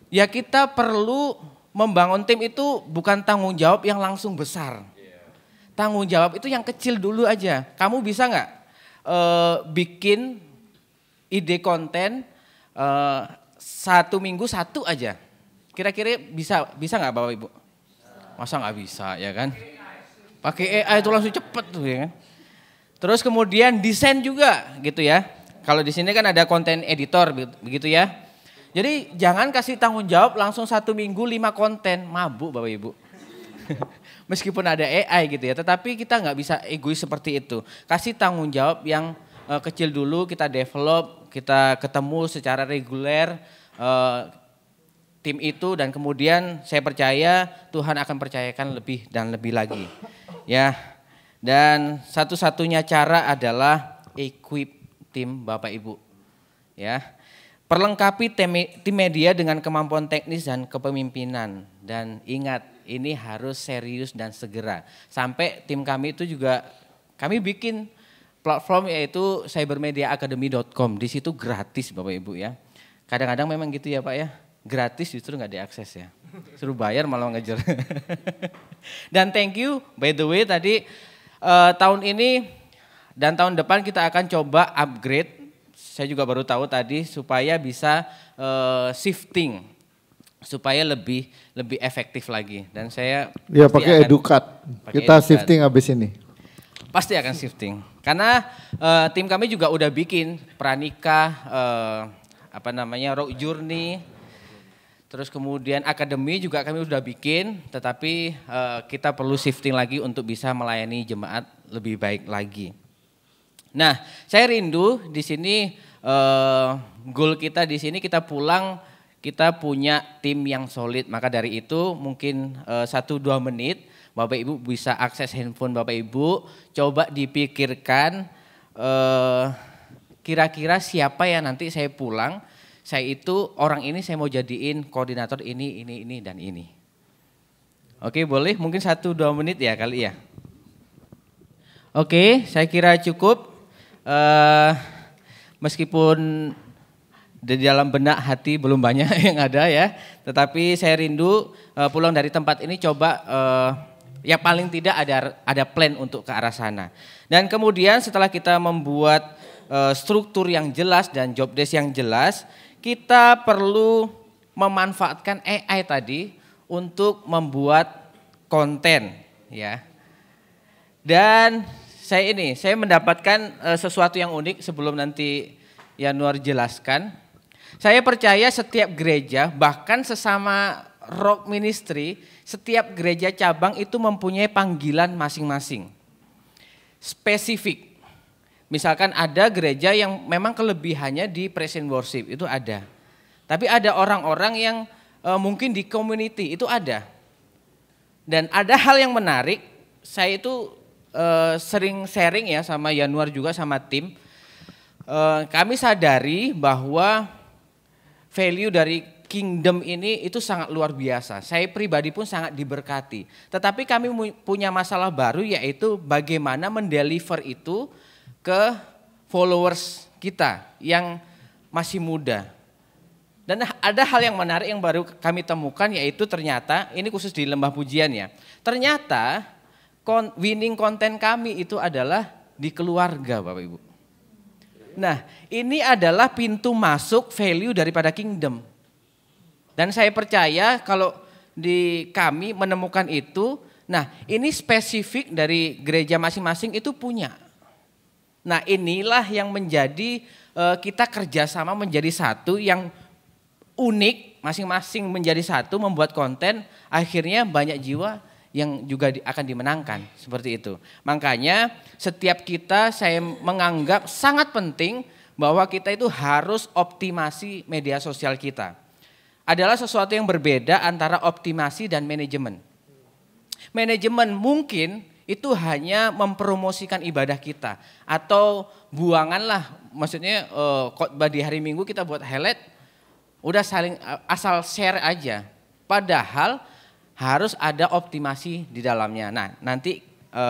ya kita perlu membangun tim itu bukan tanggung jawab yang langsung besar. Tanggung jawab itu yang kecil dulu aja. Kamu bisa nggak bikin ide konten 1 minggu 1 aja? Kira-kira bisa nggak Bapak Ibu? Masa nggak bisa ya kan? Pakai AI itu langsung cepet tuh ya kan? Terus kemudian desain juga gitu ya. Kalau di sini kan ada konten editor begitu ya. Jadi jangan kasih tanggung jawab langsung 1 minggu 5 konten, mabuk Bapak Ibu. Meskipun ada AI gitu ya, tetapi kita nggak bisa egois seperti itu. Kasih tanggung jawab yang kecil dulu, kita develop, kita ketemu secara reguler tim itu, dan kemudian saya percaya Tuhan akan percayakan lebih dan lebih lagi. Ya. Dan satu-satunya cara adalah equip tim Bapak Ibu. Ya. Perlengkapi tim media dengan kemampuan teknis dan kepemimpinan, dan ingat ini harus serius dan segera. Sampai tim kami itu juga kami bikin platform yaitu cybermediaacademy.com. Di situ gratis Bapak Ibu ya. Kadang-kadang memang gitu ya Pak ya. Gratis justru nggak diakses ya. Suruh bayar malah ngejar. Dan thank you by the way tadi tahun ini dan tahun depan kita akan coba upgrade. Saya juga baru tahu tadi supaya bisa shifting supaya lebih efektif lagi. Dan saya ya pakai edukat. Kita edukat. Shifting habis ini. Pasti akan shifting. Karena tim kami juga udah bikin pranikah, road journey, terus kemudian akademi juga kami udah bikin, tetapi kita perlu shifting lagi untuk bisa melayani jemaat lebih baik lagi. Nah, saya rindu di sini goal kita di sini kita pulang kita punya tim yang solid. Maka dari itu mungkin 1-2 menit Bapak Ibu bisa akses handphone Bapak Ibu, coba dipikirkan kira-kira siapa yang nanti saya pulang. Saya itu orang ini saya mau jadiin koordinator ini, dan ini. Oke boleh mungkin 1-2 menit ya kali ya. Oke saya kira cukup. Meskipun di dalam benak hati belum banyak yang ada ya. Tetapi saya rindu pulang dari tempat ini coba ya paling tidak ada plan untuk ke arah sana. Dan kemudian setelah kita membuat struktur yang jelas dan job desk yang jelas, kita perlu memanfaatkan AI tadi untuk membuat konten ya. Dan saya mendapatkan sesuatu yang unik sebelum nanti Yanuar jelaskan. Saya percaya setiap gereja bahkan sesama rock ministry, setiap gereja cabang itu mempunyai panggilan masing-masing. Spesifik. Misalkan ada gereja yang memang kelebihannya di praise and worship, itu ada. Tapi ada orang-orang yang mungkin di community, itu ada. Dan ada hal yang menarik, saya itu sering sharing ya sama Yanuar juga sama tim. Kami sadari bahwa value dari kingdom ini itu sangat luar biasa. Saya pribadi pun sangat diberkati. Tetapi kami punya masalah baru yaitu bagaimana mendeliver itu ke followers kita yang masih muda. Dan ada hal yang menarik yang baru kami temukan yaitu ternyata, ini khusus di Lembah Pujian ya, ternyata winning konten kami itu adalah di keluarga Bapak Ibu. Nah ini adalah pintu masuk value daripada kingdom. Dan saya percaya kalau di kami menemukan itu, nah ini spesifik dari gereja masing-masing itu punya. Nah inilah yang menjadi kita kerjasama menjadi satu yang unik, masing-masing menjadi satu membuat konten, akhirnya banyak jiwa yang juga akan dimenangkan seperti itu. Makanya setiap kita saya menganggap sangat penting bahwa kita itu harus optimasi media sosial kita. Adalah sesuatu yang berbeda antara optimasi dan manajemen. Manajemen mungkin itu hanya mempromosikan ibadah kita atau buanganlah, maksudnya khotbah di hari Minggu kita buat highlight, udah saling asal share aja. Padahal harus ada optimasi di dalamnya. Nah, nanti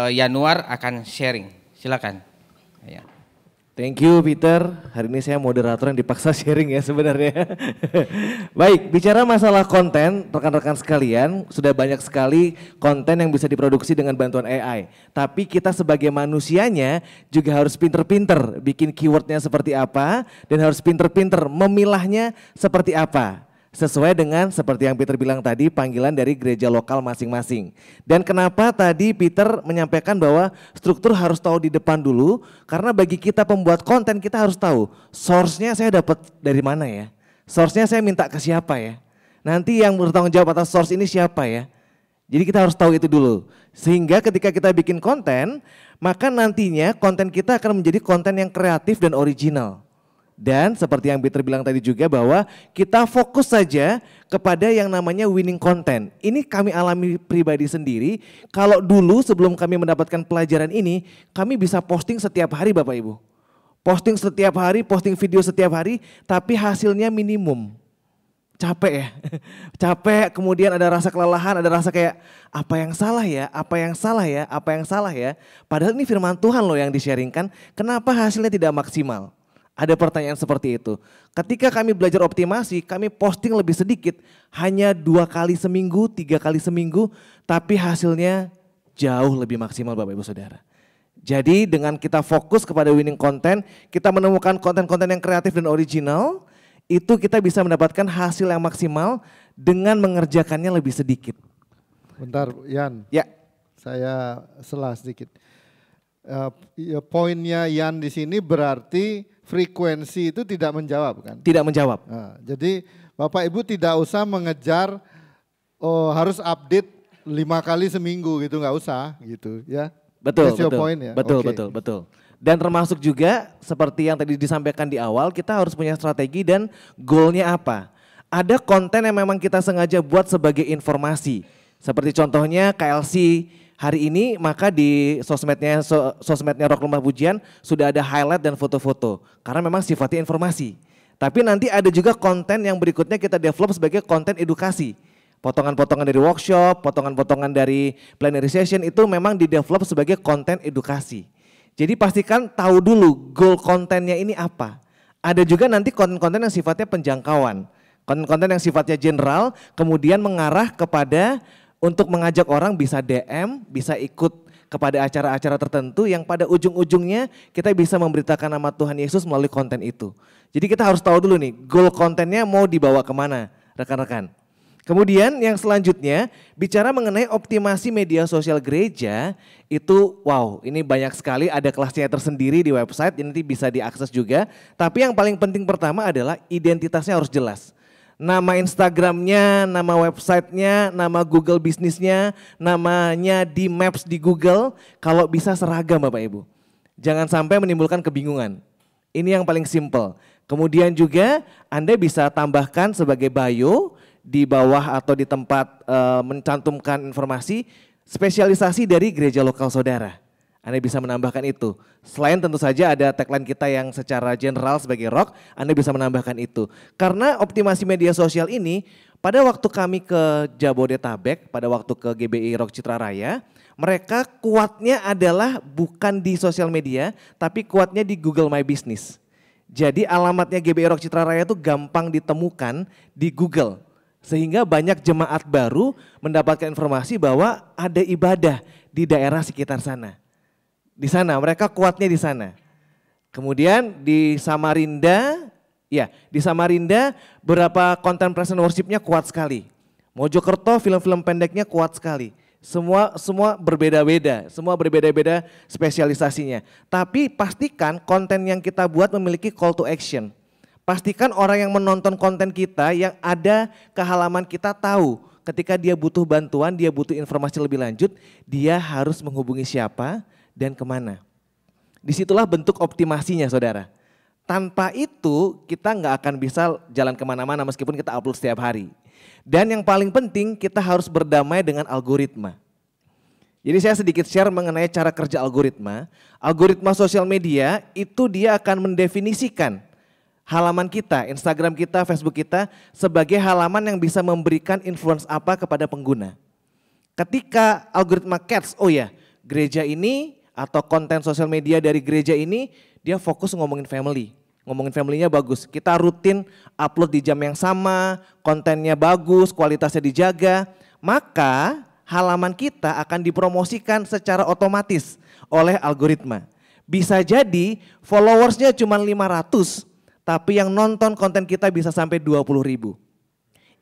Yanuar akan sharing. Silakan. Ya. Thank you Peter, hari ini saya moderator yang dipaksa sharing ya sebenarnya. Baik, bicara masalah konten, rekan-rekan sekalian, sudah banyak sekali konten yang bisa diproduksi dengan bantuan AI. Tapi kita sebagai manusianya juga harus pinter-pinter bikin keywordnya seperti apa dan harus pinter-pinter memilahnya seperti apa. Sesuai dengan seperti yang Peter bilang tadi, panggilan dari gereja lokal masing-masing. Dan kenapa tadi Peter menyampaikan bahwa struktur harus tahu di depan dulu, karena bagi kita pembuat konten kita harus tahu source-nya saya dapat dari mana ya. Source-nya saya minta ke siapa ya. Nanti yang bertanggung jawab atas source ini siapa ya. Jadi kita harus tahu itu dulu. Sehingga ketika kita bikin konten, maka nantinya konten kita akan menjadi konten yang kreatif dan original. Dan seperti yang Peter bilang tadi juga bahwa kita fokus saja kepada yang namanya winning content. Ini kami alami pribadi sendiri. Kalau dulu sebelum kami mendapatkan pelajaran ini, kami bisa posting setiap hari Bapak Ibu. Posting setiap hari, posting video setiap hari, tapi hasilnya minimum. Capek ya, capek, kemudian ada rasa kelelahan, ada rasa kayak apa yang salah ya, apa yang salah ya, apa yang salah ya. Padahal ini firman Tuhan loh yang di-sharingkan, kenapa hasilnya tidak maksimal? Ada pertanyaan seperti itu. Ketika kami belajar optimasi, kami posting lebih sedikit, hanya 2 kali seminggu, 3 kali seminggu, tapi hasilnya jauh lebih maksimal Bapak Ibu Saudara. Jadi dengan kita fokus kepada winning content, kita menemukan konten-konten yang kreatif dan original, itu kita bisa mendapatkan hasil yang maksimal dengan mengerjakannya lebih sedikit. Bentar, Yan. Ya. Saya sela sedikit. Poinnya Yan di sini berarti frekuensi itu tidak menjawab kan? Tidak menjawab. Nah, jadi Bapak Ibu tidak usah mengejar harus update 5 kali seminggu gitu, nggak usah gitu ya. Betul, That's your betul, point, ya? betul, Okay. betul. Dan termasuk juga seperti yang tadi disampaikan di awal, kita harus punya strategi dan goalnya apa. Ada konten yang memang kita sengaja buat sebagai informasi. Seperti contohnya KLC hari ini, maka di sosmednya Rock Lembah Pujian sudah ada highlight dan foto-foto. Karena memang sifatnya informasi. Tapi nanti ada juga konten yang berikutnya kita develop sebagai konten edukasi. Potongan-potongan dari workshop, potongan-potongan dari plenary session itu memang di-develop sebagai konten edukasi. Jadi pastikan tahu dulu goal kontennya ini apa. Ada juga nanti konten-konten yang sifatnya penjangkauan. Konten-konten yang sifatnya general kemudian mengarah kepada untuk mengajak orang bisa DM, bisa ikut kepada acara-acara tertentu yang pada ujung-ujungnya kita bisa memberitakan nama Tuhan Yesus melalui konten itu. Jadi kita harus tahu dulu nih goal kontennya mau dibawa kemana rekan-rekan. Kemudian yang selanjutnya bicara mengenai optimasi media sosial gereja itu wow ini banyak sekali, ada kelasnya tersendiri di website, nanti bisa diakses juga. Tapi yang paling penting pertama adalah identitasnya harus jelas. Nama Instagramnya, nama websitenya, nama Google bisnisnya, namanya di Maps di Google kalau bisa seragam Bapak Ibu. Jangan sampai menimbulkan kebingungan. Ini yang paling simple. Kemudian juga Anda bisa tambahkan sebagai bio di bawah atau di tempat mencantumkan informasi spesialisasi dari gereja lokal saudara. Anda bisa menambahkan itu. Selain tentu saja ada tagline kita yang secara general sebagai Rock, Anda bisa menambahkan itu. Karena optimasi media sosial ini pada waktu kami ke Jabodetabek, pada waktu ke GBI Rock Citra Raya, mereka kuatnya adalah bukan di sosial media, tapi kuatnya di Google My Business. Jadi alamatnya GBI Rock Citra Raya itu gampang ditemukan di Google. Sehingga banyak jemaat baru mendapatkan informasi bahwa ada ibadah di daerah sekitar sana. Di sana, mereka kuatnya di sana. Kemudian di Samarinda, di Samarinda beberapa content present worship-nya kuat sekali. Mojokerto film-film pendeknya kuat sekali. Semua berbeda-beda, semua berbeda-beda spesialisasinya. Tapi pastikan konten yang kita buat memiliki call to action. Pastikan orang yang menonton konten kita yang ada ke halaman kita tahu ketika dia butuh bantuan, dia butuh informasi lebih lanjut, dia harus menghubungi siapa dan kemana. Disitulah bentuk optimasinya saudara. Tanpa itu kita nggak akan bisa jalan kemana-mana meskipun kita upload setiap hari. Dan yang paling penting kita harus berdamai dengan algoritma. Jadi saya sedikit share mengenai cara kerja algoritma. Algoritma sosial media itu dia akan mendefinisikan halaman kita, Instagram kita, Facebook kita sebagai halaman yang bisa memberikan influence apa kepada pengguna. Ketika algoritma catch, gereja ini atau konten sosial media dari gereja ini dia fokus ngomongin family. Ngomongin familynya bagus, kita rutin upload di jam yang sama, kontennya bagus, kualitasnya dijaga, maka halaman kita akan dipromosikan secara otomatis oleh algoritma. Bisa jadi followersnya cuma 500, tapi yang nonton konten kita bisa sampai 20.000.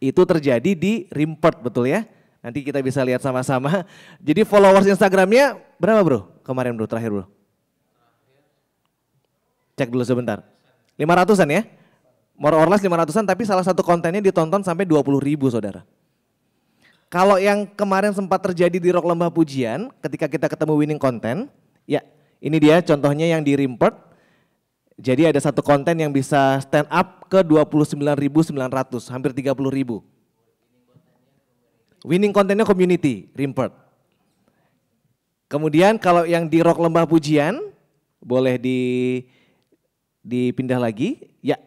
Itu terjadi di Rimport betul ya. Nanti kita bisa lihat sama-sama. Jadi followers Instagramnya berapa bro? Kemarin bro, terakhir bro. Cek dulu sebentar. 500-an ya? More or less 500-an tapi salah satu kontennya ditonton sampai 20.000 saudara. Kalau yang kemarin sempat terjadi di Rock Lembah Pujian ketika kita ketemu winning content, ya ini dia contohnya yang di Rimpert. Jadi ada satu konten yang bisa stand up ke 29.900, hampir 30.000. Winning kontennya community, Rimpert. Kemudian kalau yang di Rock Lembah Pujian, boleh dipindah lagi. Ya,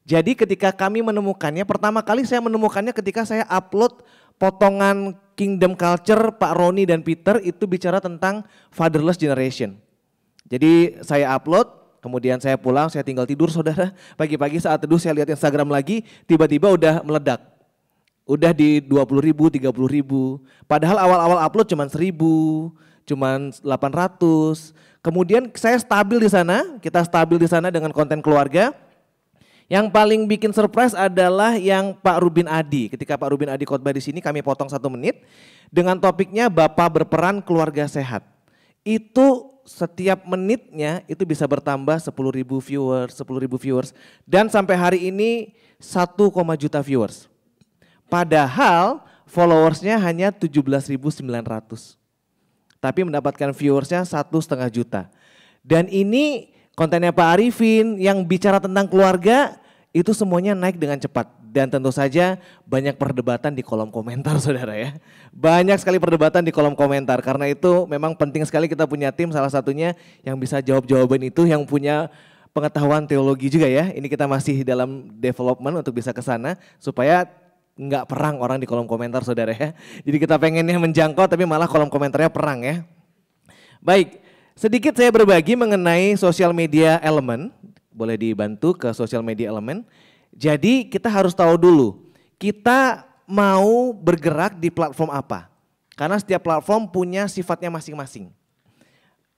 jadi ketika kami menemukannya, pertama kali saya menemukannya ketika saya upload potongan Kingdom Culture Pak Roni dan Peter itu bicara tentang fatherless generation. Jadi saya upload, kemudian saya pulang, saya tinggal tidur saudara. Pagi-pagi saat teduh saya lihat Instagram lagi, tiba-tiba udah meledak. Udah di 20.000, 30.000. Padahal awal-awal upload cuman 1.000, cuman 800. Kemudian saya stabil di sana, kita stabil di sana dengan konten keluarga. Yang paling bikin surprise adalah yang Pak Rubin Adi. Ketika Pak Rubin Adi khotbah di sini kami potong 1 menit dengan topiknya Bapak berperan keluarga sehat. Itu setiap menitnya itu bisa bertambah 10.000 viewers dan sampai hari ini 1, juta viewers. Padahal followersnya hanya 17.900. Tapi mendapatkan viewersnya 1,5 juta. Dan ini kontennya Pak Arifin yang bicara tentang keluarga itu semuanya naik dengan cepat. Dan tentu saja banyak perdebatan di kolom komentar saudara ya. Banyak sekali perdebatan di kolom komentar. Karena itu memang penting sekali kita punya tim salah satunya yang bisa jawab jawaban itu. Yang punya pengetahuan teologi juga ya. Ini kita masih dalam development untuk bisa ke sana. Supaya nggak perang orang di kolom komentar saudara ya. Jadi kita pengennya menjangkau tapi malah kolom komentarnya perang ya. Baik. Sedikit saya berbagi mengenai social media element, boleh dibantu ke social media element. Jadi kita harus tahu dulu, kita mau bergerak di platform apa. Karena setiap platform punya sifatnya masing-masing.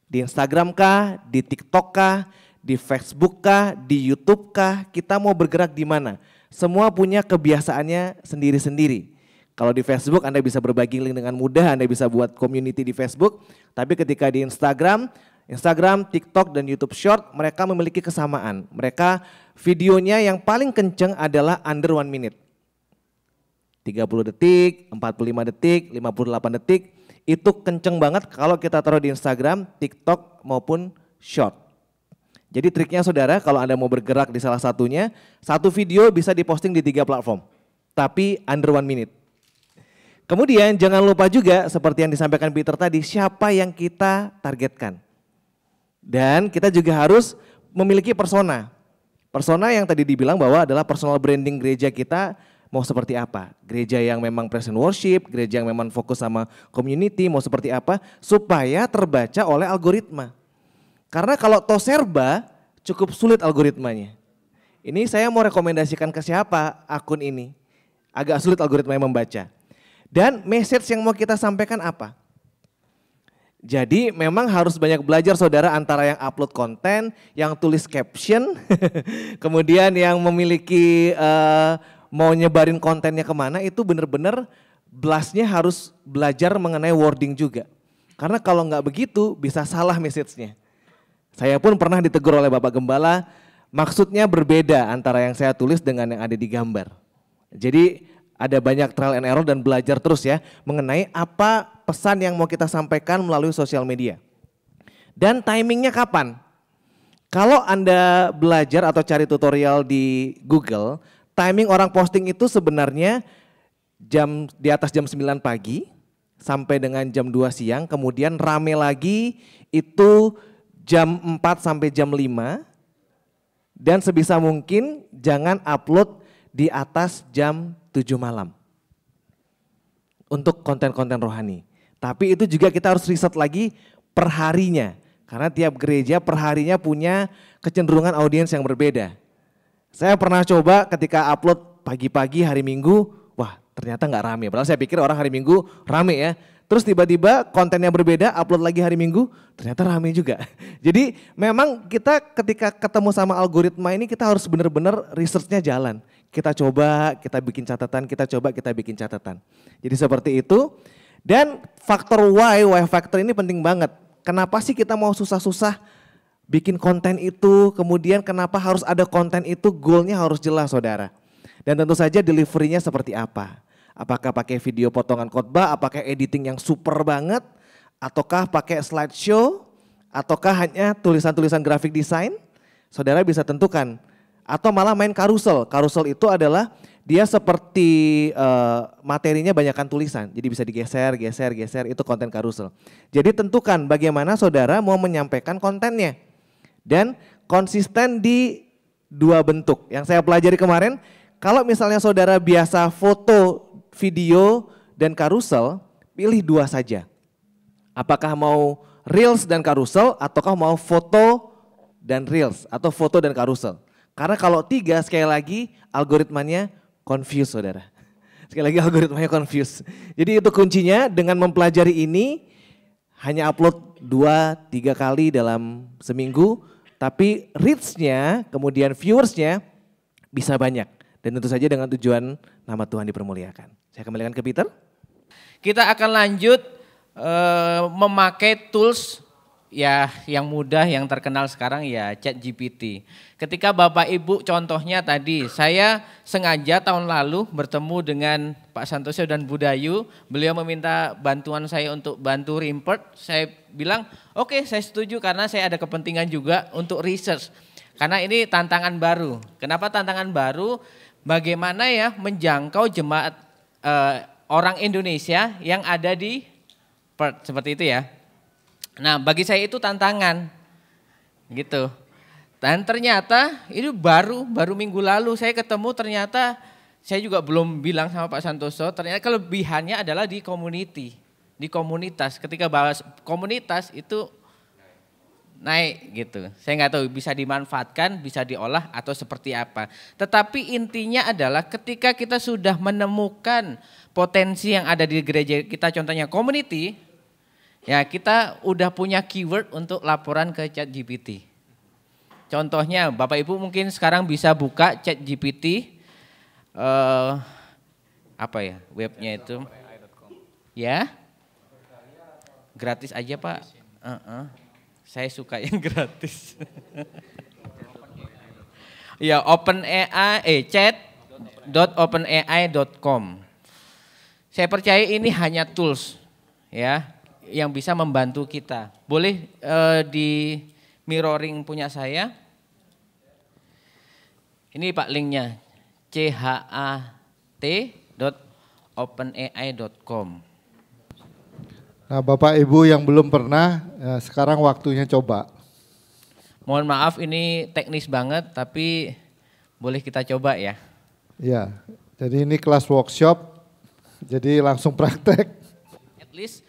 Di Instagram kah, di TikTok kah, di Facebook kah, di YouTube kah, kita mau bergerak di mana. Semua punya kebiasaannya sendiri-sendiri. Kalau di Facebook Anda bisa berbagi link dengan mudah, Anda bisa buat community di Facebook. Tapi ketika di Instagram, TikTok dan YouTube Short mereka memiliki kesamaan. Mereka videonya yang paling kenceng adalah under 1 minute. 30 detik, 45 detik, 58 detik. Itu kenceng banget kalau kita taruh di Instagram, TikTok maupun Short. Jadi triknya saudara kalau Anda mau bergerak di salah satunya, satu video bisa diposting di 3 platform. Tapi under 1 minute. Kemudian jangan lupa juga seperti yang disampaikan Peter tadi, siapa yang kita targetkan. Dan kita juga harus memiliki persona. Persona yang tadi dibilang bahwa adalah personal branding gereja kita mau seperti apa. Gereja yang memang present worship, gereja yang memang fokus sama community mau seperti apa. Supaya terbaca oleh algoritma. Karena kalau toserba cukup sulit algoritmanya. Ini saya mau rekomendasikan ke siapa akun ini. Agak sulit algoritma yang membaca. Dan message yang mau kita sampaikan apa? Jadi memang harus banyak belajar saudara antara yang upload konten, yang tulis caption, kemudian yang memiliki mau nyebarin kontennya kemana itu benar-benar blastnya harus belajar mengenai wording juga. Karena kalau nggak begitu bisa salah message-nya. Saya pun pernah ditegur oleh Bapak Gembala, maksudnya berbeda antara yang saya tulis dengan yang ada di gambar. Jadi ada banyak trial and error dan belajar terus ya mengenai apa pesan yang mau kita sampaikan melalui sosial media. Dan timingnya kapan? Kalau Anda belajar atau cari tutorial di Google, timing orang posting itu sebenarnya di atas jam 9 pagi sampai dengan jam 2 siang, kemudian rame lagi itu jam 4 sampai jam 5 dan sebisa mungkin jangan upload di atas jam 7 malam untuk konten-konten rohani. Tapi itu juga kita harus riset lagi perharinya. Karena tiap gereja perharinya punya kecenderungan audiens yang berbeda. Saya pernah coba ketika upload pagi-pagi hari Minggu, wah ternyata nggak rame. Padahal saya pikir orang hari Minggu rame ya. Terus tiba-tiba kontennya berbeda, upload lagi hari Minggu, ternyata rame juga. Jadi memang kita ketika ketemu sama algoritma ini kita harus benar-benar research-nya jalan. Kita coba, kita bikin catatan, kita coba, kita bikin catatan. Jadi seperti itu. Dan faktor why factor ini penting banget. Kenapa sih kita mau susah-susah bikin konten itu, kemudian kenapa harus ada konten itu, goalnya harus jelas saudara. Dan tentu saja deliverynya seperti apa. Apakah pakai video potongan khotbah, apakah editing yang super banget, ataukah pakai slideshow, ataukah hanya tulisan-tulisan grafik desain, saudara bisa tentukan. Atau malah main karusel. Karusel itu adalah dia seperti materinya banyakkan tulisan. Jadi bisa digeser, geser, itu konten karusel. Jadi tentukan bagaimana saudara mau menyampaikan kontennya. Dan konsisten di dua bentuk. Yang saya pelajari kemarin, kalau misalnya saudara biasa foto, video, dan karusel, pilih dua saja. Apakah mau reels dan karusel, ataukah mau foto dan reels, atau foto dan karusel. Karena kalau tiga, sekali lagi algoritmanya confuse saudara. Sekali lagi algoritmanya confuse. Jadi itu kuncinya dengan mempelajari ini, hanya upload 2-3 kali dalam seminggu, tapi reach-nya, kemudian viewersnya bisa banyak. Dan tentu saja dengan tujuan nama Tuhan dipermuliakan. Saya kembalikan ke Peter. Kita akan lanjut memakai tools ya yang mudah, yang terkenal sekarang ya ChatGPT. Ketika Bapak Ibu contohnya tadi, saya sengaja tahun lalu bertemu dengan Pak Santoso dan Bu Dayu. Beliau meminta bantuan saya untuk bantu report. Saya bilang oke, saya setuju karena saya ada kepentingan juga untuk research. Karena ini tantangan baru. Kenapa tantangan baru? Bagaimana ya menjangkau jemaat orang Indonesia yang ada di Perth, seperti itu ya. Nah, bagi saya itu tantangan, gitu. Dan ternyata itu baru minggu lalu saya ketemu, ternyata saya juga belum bilang sama Pak Santoso, ternyata kelebihannya adalah di community, di komunitas. Ketika bahas komunitas itu naik gitu. Saya nggak tahu bisa dimanfaatkan, bisa diolah atau seperti apa. Tetapi intinya adalah ketika kita sudah menemukan potensi yang ada di gereja kita, contohnya community, ya kita udah punya keyword untuk laporan ke ChatGPT. Contohnya Bapak Ibu mungkin sekarang bisa buka ChatGPT, apa ya webnya itu? Ya, gratis aja Pak. Saya suka yang gratis. Ya chat.openai.com. Saya percaya ini hanya tools ya yang bisa membantu kita. Boleh di mirroring punya saya. Ini Pak linknya chat.openai.com. Nah Bapak Ibu yang belum pernah, sekarang waktunya coba. Mohon maaf ini teknis banget tapi boleh kita coba ya. Ya, jadi ini kelas workshop, jadi langsung praktek. At least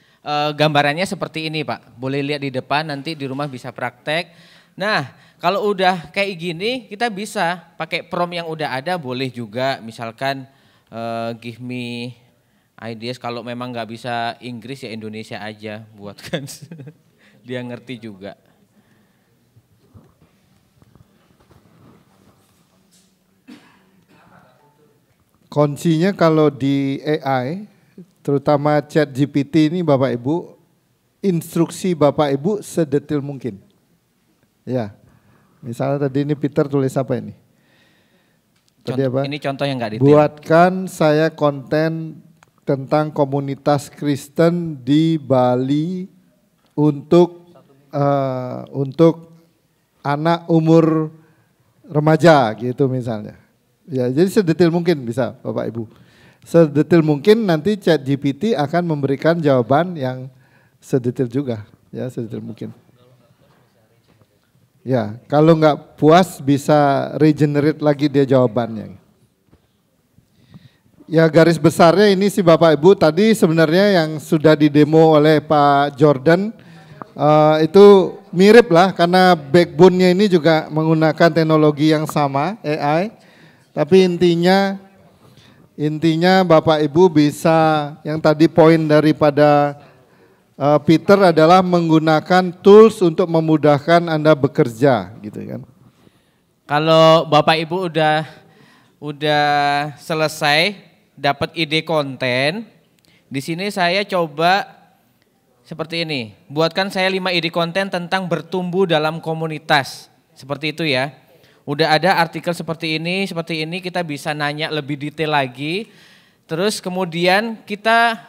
gambarannya seperti ini Pak, boleh lihat di depan, nanti di rumah bisa praktek. Nah kalau udah kayak gini kita bisa pakai prompt yang udah ada, boleh juga misalkan give me ideas, kalau memang nggak bisa Inggris ya Indonesia aja buatkan. Dia ngerti juga. Kuncinya kalau di AI, terutama ChatGPT ini Bapak Ibu, instruksi Bapak Ibu sedetail mungkin. Ya, misalnya tadi ini Peter tulis apa ini? Tadi apa? Ini contoh yang nggak detail. Buatkan saya konten tentang komunitas Kristen di Bali untuk anak umur remaja gitu misalnya. Ya, jadi sedetail mungkin bisa Bapak Ibu. Sedetail mungkin nanti ChatGPT akan memberikan jawaban yang sedetail juga, ya sedetail mungkin. Ya, kalau nggak puas bisa regenerate lagi dia jawabannya. Ya garis besarnya ini sih Bapak Ibu tadi sebenarnya yang sudah didemo oleh Pak Jordan itu mirip lah karena backbone-nya ini juga menggunakan teknologi yang sama AI. Tapi intinya Bapak Ibu bisa yang tadi poin daripada Peter adalah menggunakan tools untuk memudahkan Anda bekerja gitu kan. Kalau Bapak Ibu udah selesai dapat ide konten, di sini saya coba seperti ini. Buatkan saya 5 ide konten tentang bertumbuh dalam komunitas. Seperti itu ya. Udah ada artikel seperti ini, kita bisa nanya lebih detail lagi. Terus kemudian kita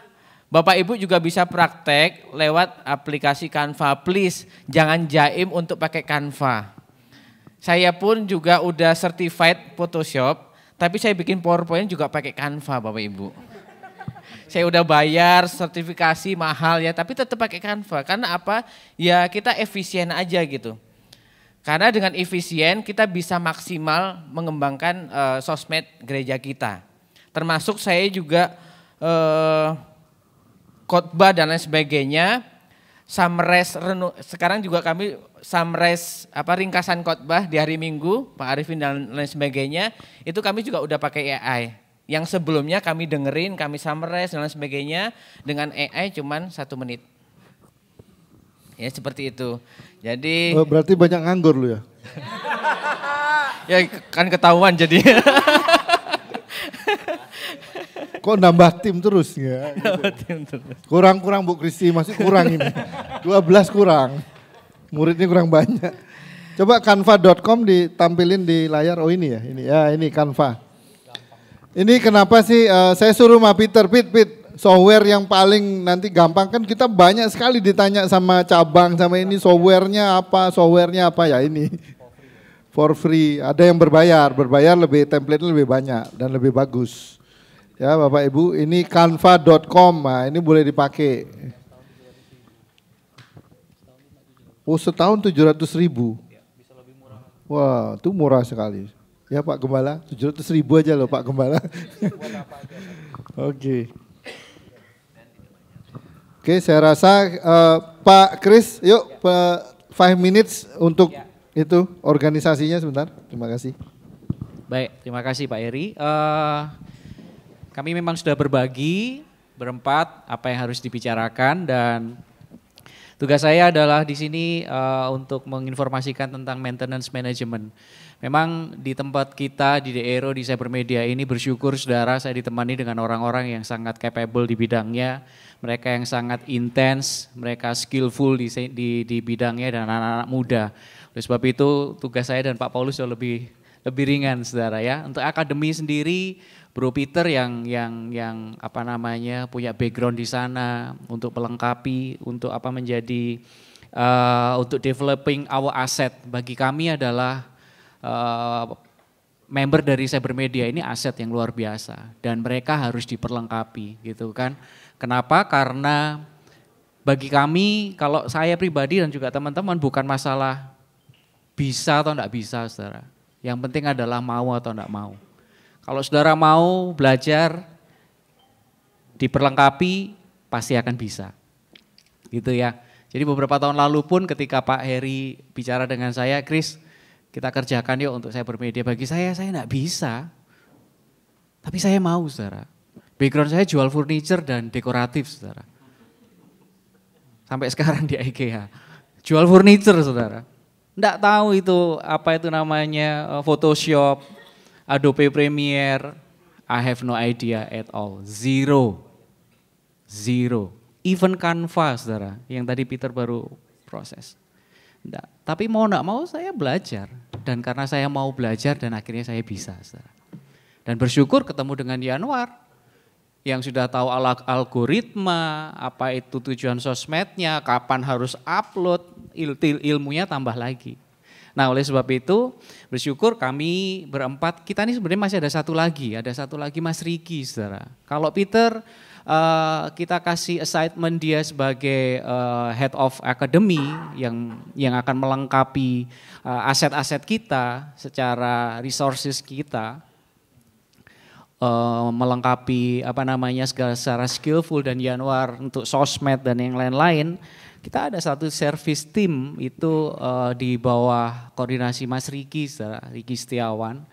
Bapak Ibu juga bisa praktek lewat aplikasi Canva. Please jangan jaim untuk pakai Canva. Saya pun juga udah certified Photoshop, tapi saya bikin PowerPoint juga pakai Canva Bapak Ibu. Saya udah bayar sertifikasi mahal ya, tapi tetap pakai Canva. Karena apa? Ya kita efisien aja gitu. Karena dengan efisien kita bisa maksimal mengembangkan sosmed gereja kita. Termasuk saya juga khotbah dan lain sebagainya, summarize sekarang juga kami summarize ringkasan khotbah di hari Minggu, Pak Arifin dan lain sebagainya, itu kami juga udah pakai AI. Yang sebelumnya kami dengerin, kami summarize dan lain sebagainya, dengan AI cuman 1 menit. Ya seperti itu. Jadi berarti banyak nganggur lu ya? Ya kan ketahuan jadi. Kok nambah tim terus ya? Kurang Bu Kristi, masih kurang ini. 12 kurang. Muridnya kurang banyak. Coba canva.com ditampilin di layar. Oh ini ya, ini ya, ini Canva. Ini kenapa sih saya suruh sama Peter, software yang paling nanti gampang, kan kita banyak sekali ditanya sama cabang sama ini softwarenya apa ya ini. For free, ada yang berbayar lebih template lebih banyak dan lebih bagus. Ya Bapak Ibu, ini canva.com, nah ini boleh dipakai. Oh setahun 700.000. Wah itu murah sekali. Ya Pak Gembala, 700.000 aja loh Pak Gembala. Oke. Oke saya rasa Pak Kris, yuk 5 minutes untuk itu organisasinya sebentar. Terima kasih. Baik, terima kasih Pak Eri. Kami memang sudah berbagi berempat apa yang harus dibicarakan, dan tugas saya adalah di sini untuk menginformasikan tentang maintenance management. Memang di tempat kita di DERO di Cybermedia ini bersyukur saudara, saya ditemani dengan orang-orang yang sangat capable di bidangnya, mereka yang sangat intens, mereka skillful di bidangnya dan anak-anak muda. Oleh sebab itu tugas saya dan Pak Paulus jauh lebih ringan saudara ya. Untuk akademi sendiri Bro Peter yang punya background di sana untuk melengkapi, untuk menjadi untuk developing our asset. Bagi kami adalah member dari Cybermedia ini aset yang luar biasa dan mereka harus diperlengkapi gitu kan. Kenapa? Karena bagi kami, kalau saya pribadi dan juga teman-teman, bukan masalah bisa atau enggak bisa saudara. Yang penting adalah mau atau enggak mau. Kalau saudara mau belajar, diperlengkapi, pasti akan bisa. Gitu ya. Jadi beberapa tahun lalu pun ketika Pak Heri bicara dengan saya, Kris, kita kerjakan yuk untuk Cybermedia. Bagi saya enggak bisa. Tapi saya mau saudara. Background saya jual furniture dan dekoratif saudara. Sampai sekarang di IKEA. Jual furniture saudara. Enggak tahu itu apa itu namanya Photoshop, Adobe Premiere, I have no idea at all. Zero. Even Canva saudara, yang tadi Peter baru proses. Enggak. Tapi mau enggak mau saya belajar. Dan karena saya mau belajar dan akhirnya saya bisa saudara. Dan bersyukur ketemu dengan Yanuar, yang sudah tahu algoritma, apa itu tujuan sosmednya, kapan harus upload, ilmunya tambah lagi. Nah oleh sebab itu bersyukur kami berempat, kita ini sebenarnya masih ada satu lagi Mas Riki saudara. Kalau Peter kita kasih assignment dia sebagai head of academy yang akan melengkapi aset-aset kita secara resources kita, melengkapi secara skillful, dan Yanuar untuk sosmed dan yang lain-lain. Kita ada satu service team itu di bawah koordinasi Mas Riki Setiawan,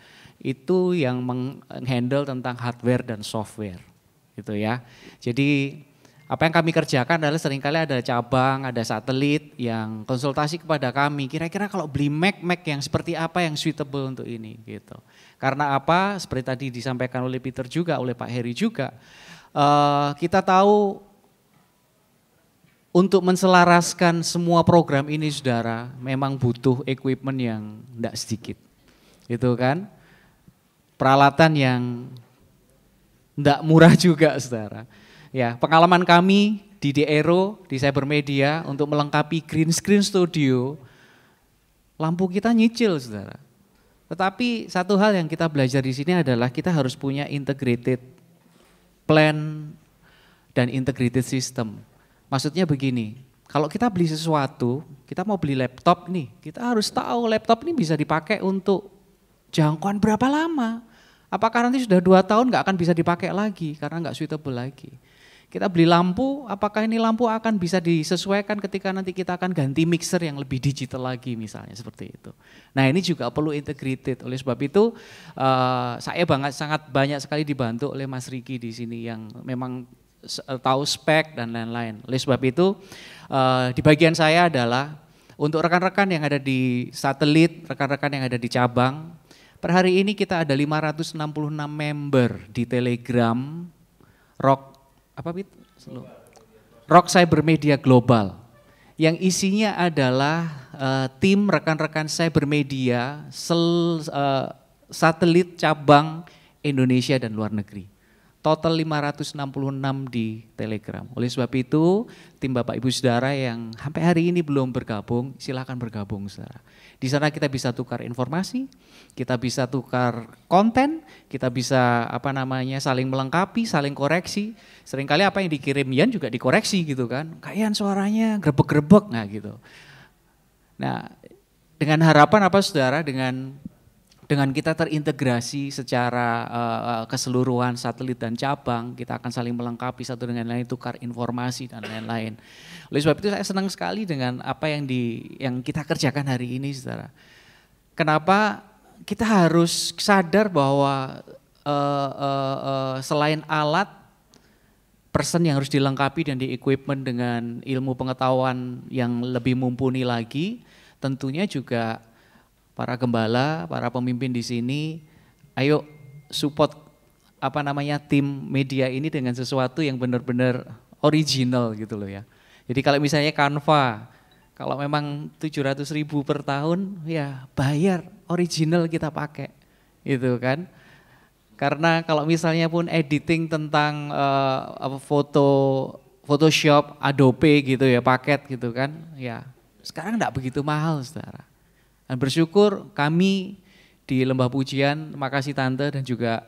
itu yang menghandle tentang hardware dan software gitu ya. Jadi apa yang kami kerjakan adalah seringkali ada cabang, ada satelit yang konsultasi kepada kami, kira-kira kalau beli Mac yang seperti apa yang suitable untuk ini gitu. Karena apa? Seperti tadi disampaikan oleh Peter juga, oleh Pak Heri juga, kita tahu untuk menselaraskan semua program ini saudara, memang butuh equipment yang tidak sedikit. Gitu kan? Peralatan yang Enggak murah juga, saudara. Ya, pengalaman kami di Aero, di Cybermedia untuk melengkapi green screen studio, lampu kita nyicil, saudara. Tetapi satu hal yang kita belajar di sini adalah kita harus punya integrated plan dan integrated system. Maksudnya begini, kalau kita beli sesuatu, kita mau beli laptop nih, kita harus tahu laptop ini bisa dipakai untuk jangkauan berapa lama. Apakah nanti sudah 2 tahun nggak akan bisa dipakai lagi karena nggak suitable lagi. Kita beli lampu, apakah ini lampu akan bisa disesuaikan ketika nanti kita akan ganti mixer yang lebih digital lagi misalnya seperti itu. Nah ini juga perlu integrated, oleh sebab itu saya sangat banyak sekali dibantu oleh Mas Riki di sini yang memang tahu spek dan lain-lain. Oleh sebab itu di bagian saya adalah untuk rekan-rekan yang ada di satelit, rekan-rekan yang ada di cabang, per hari ini kita ada 566 member di Telegram Rock Cybermedia Global yang isinya adalah tim rekan-rekan cybermedia satelit cabang Indonesia dan luar negeri. Total 566 di Telegram. Oleh sebab itu, tim Bapak Ibu Saudara yang sampai hari ini belum bergabung, silakan bergabung, saudara. Di sana kita bisa tukar informasi, kita bisa tukar konten, kita bisa saling melengkapi, saling koreksi. Seringkali apa yang dikirim Yan juga dikoreksi gitu kan. Kayak suaranya grebek-grebek gitu. Nah, dengan harapan saudara, dengan kita terintegrasi secara keseluruhan satelit dan cabang, kita akan saling melengkapi satu dengan lain, tukar informasi dan lain-lain. Oleh sebab itu saya senang sekali dengan apa yang kita kerjakan hari ini, saudara. Kenapa kita harus sadar bahwa selain alat, person yang harus dilengkapi dan di-equipment dengan ilmu pengetahuan yang lebih mumpuni lagi, tentunya juga para gembala, para pemimpin di sini, ayo support tim media ini dengan sesuatu yang benar-benar original gitu loh ya. Jadi kalau misalnya Canva, kalau memang 700.000 per tahun, ya bayar original kita pakai, gitu kan. Karena kalau misalnya pun editing tentang Photoshop, Adobe gitu ya, paket gitu kan, ya sekarang enggak begitu mahal, saudara. Dan bersyukur kami di Lembah Pujian, makasih Tante dan juga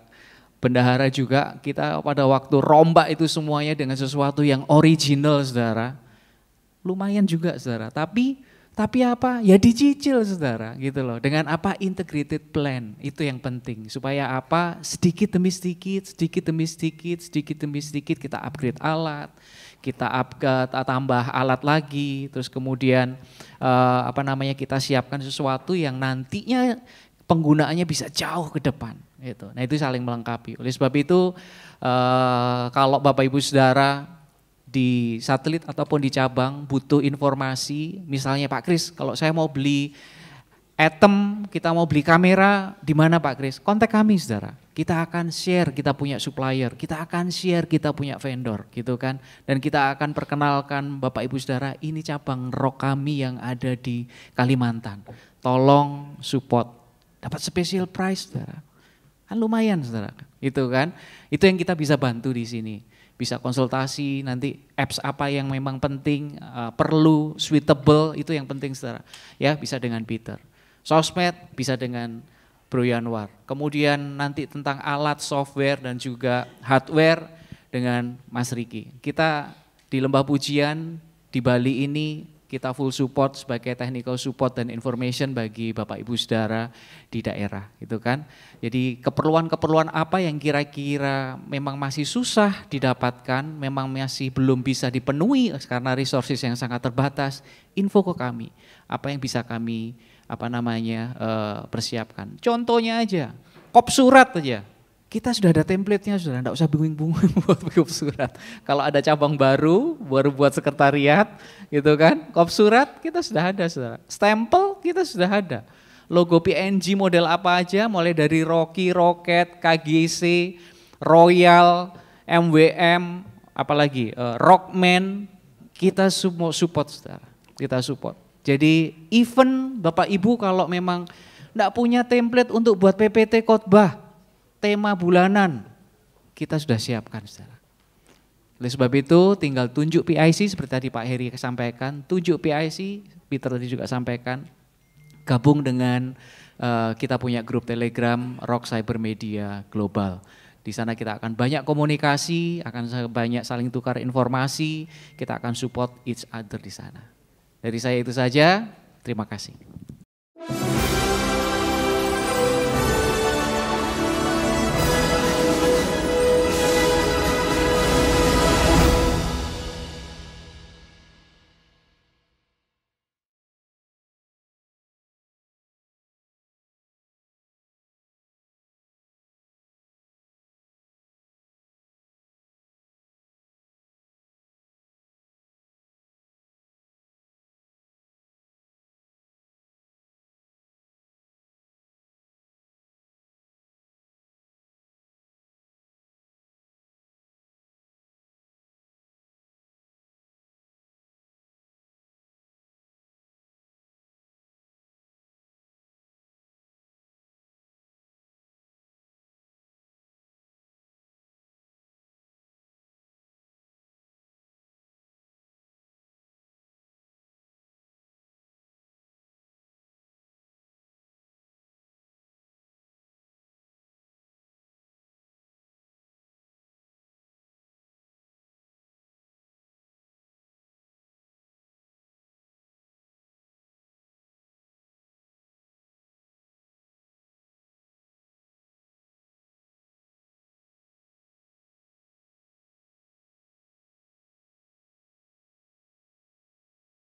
Bendahara juga, kita pada waktu rombak itu semuanya dengan sesuatu yang original, saudara. Lumayan juga, saudara. Tapi apa? Ya dicicil, saudara, gitu loh. Dengan integrated plan, itu yang penting. Supaya sedikit demi sedikit kita upgrade alat, kita tambah alat lagi, terus kemudian kita siapkan sesuatu yang nantinya penggunaannya bisa jauh ke depan. Gitu. Nah itu saling melengkapi. Oleh sebab itu kalau Bapak Ibu Saudara di satelit ataupun di cabang butuh informasi, misalnya Pak Kris, kalau saya mau beli item, kita mau beli kamera, di mana Pak Kris? Kontak kami, saudara. Kita akan share, kita punya supplier, kita akan share, kita punya vendor, gitu kan. Dan kita akan perkenalkan Bapak Ibu Saudara, ini cabang Rock kami yang ada di Kalimantan. Tolong support, dapat special price, saudara. Kan lumayan, saudara. Itu kan, itu yang kita bisa bantu di sini. Bisa konsultasi nanti apps apa yang memang penting, perlu, suitable, itu yang penting, saudara. Ya, bisa dengan Peter. Sosmed bisa dengan Bro Yanwar. Kemudian nanti tentang alat, software dan juga hardware dengan Mas Riki. Kita di Lembah Pujian di Bali ini kita full support sebagai technical support dan information bagi Bapak Ibu Saudara di daerah, gitu kan. Jadi keperluan-keperluan apa yang kira-kira memang masih susah didapatkan, memang masih belum bisa dipenuhi karena resources yang sangat terbatas, info ke kami. Apa yang bisa kami persiapkan. Contohnya aja, kop surat aja. Kita sudah ada template-nya, sudah enggak usah bingung-bingung buat kop surat. Kalau ada cabang baru buat sekretariat, gitu kan. Kop surat kita sudah ada, saudara. Stempel kita sudah ada. Logo PNG model apa aja, mulai dari Rocky, Rocket, KGC, Royal, MWM, apalagi Rockman, kita semua support, saudara. Kita support. Jadi even Bapak Ibu kalau memang enggak punya template untuk buat PPT khotbah, tema bulanan, kita sudah siapkan saudara. Oleh sebab itu tinggal tunjuk PIC seperti tadi Pak Heri sampaikan, tunjuk PIC, Peter tadi juga sampaikan, gabung dengan kita punya grup Telegram Rock Cyber Media Global. Di sana kita akan banyak komunikasi, akan banyak saling tukar informasi, kita akan support each other di sana. Dari saya itu saja, terima kasih.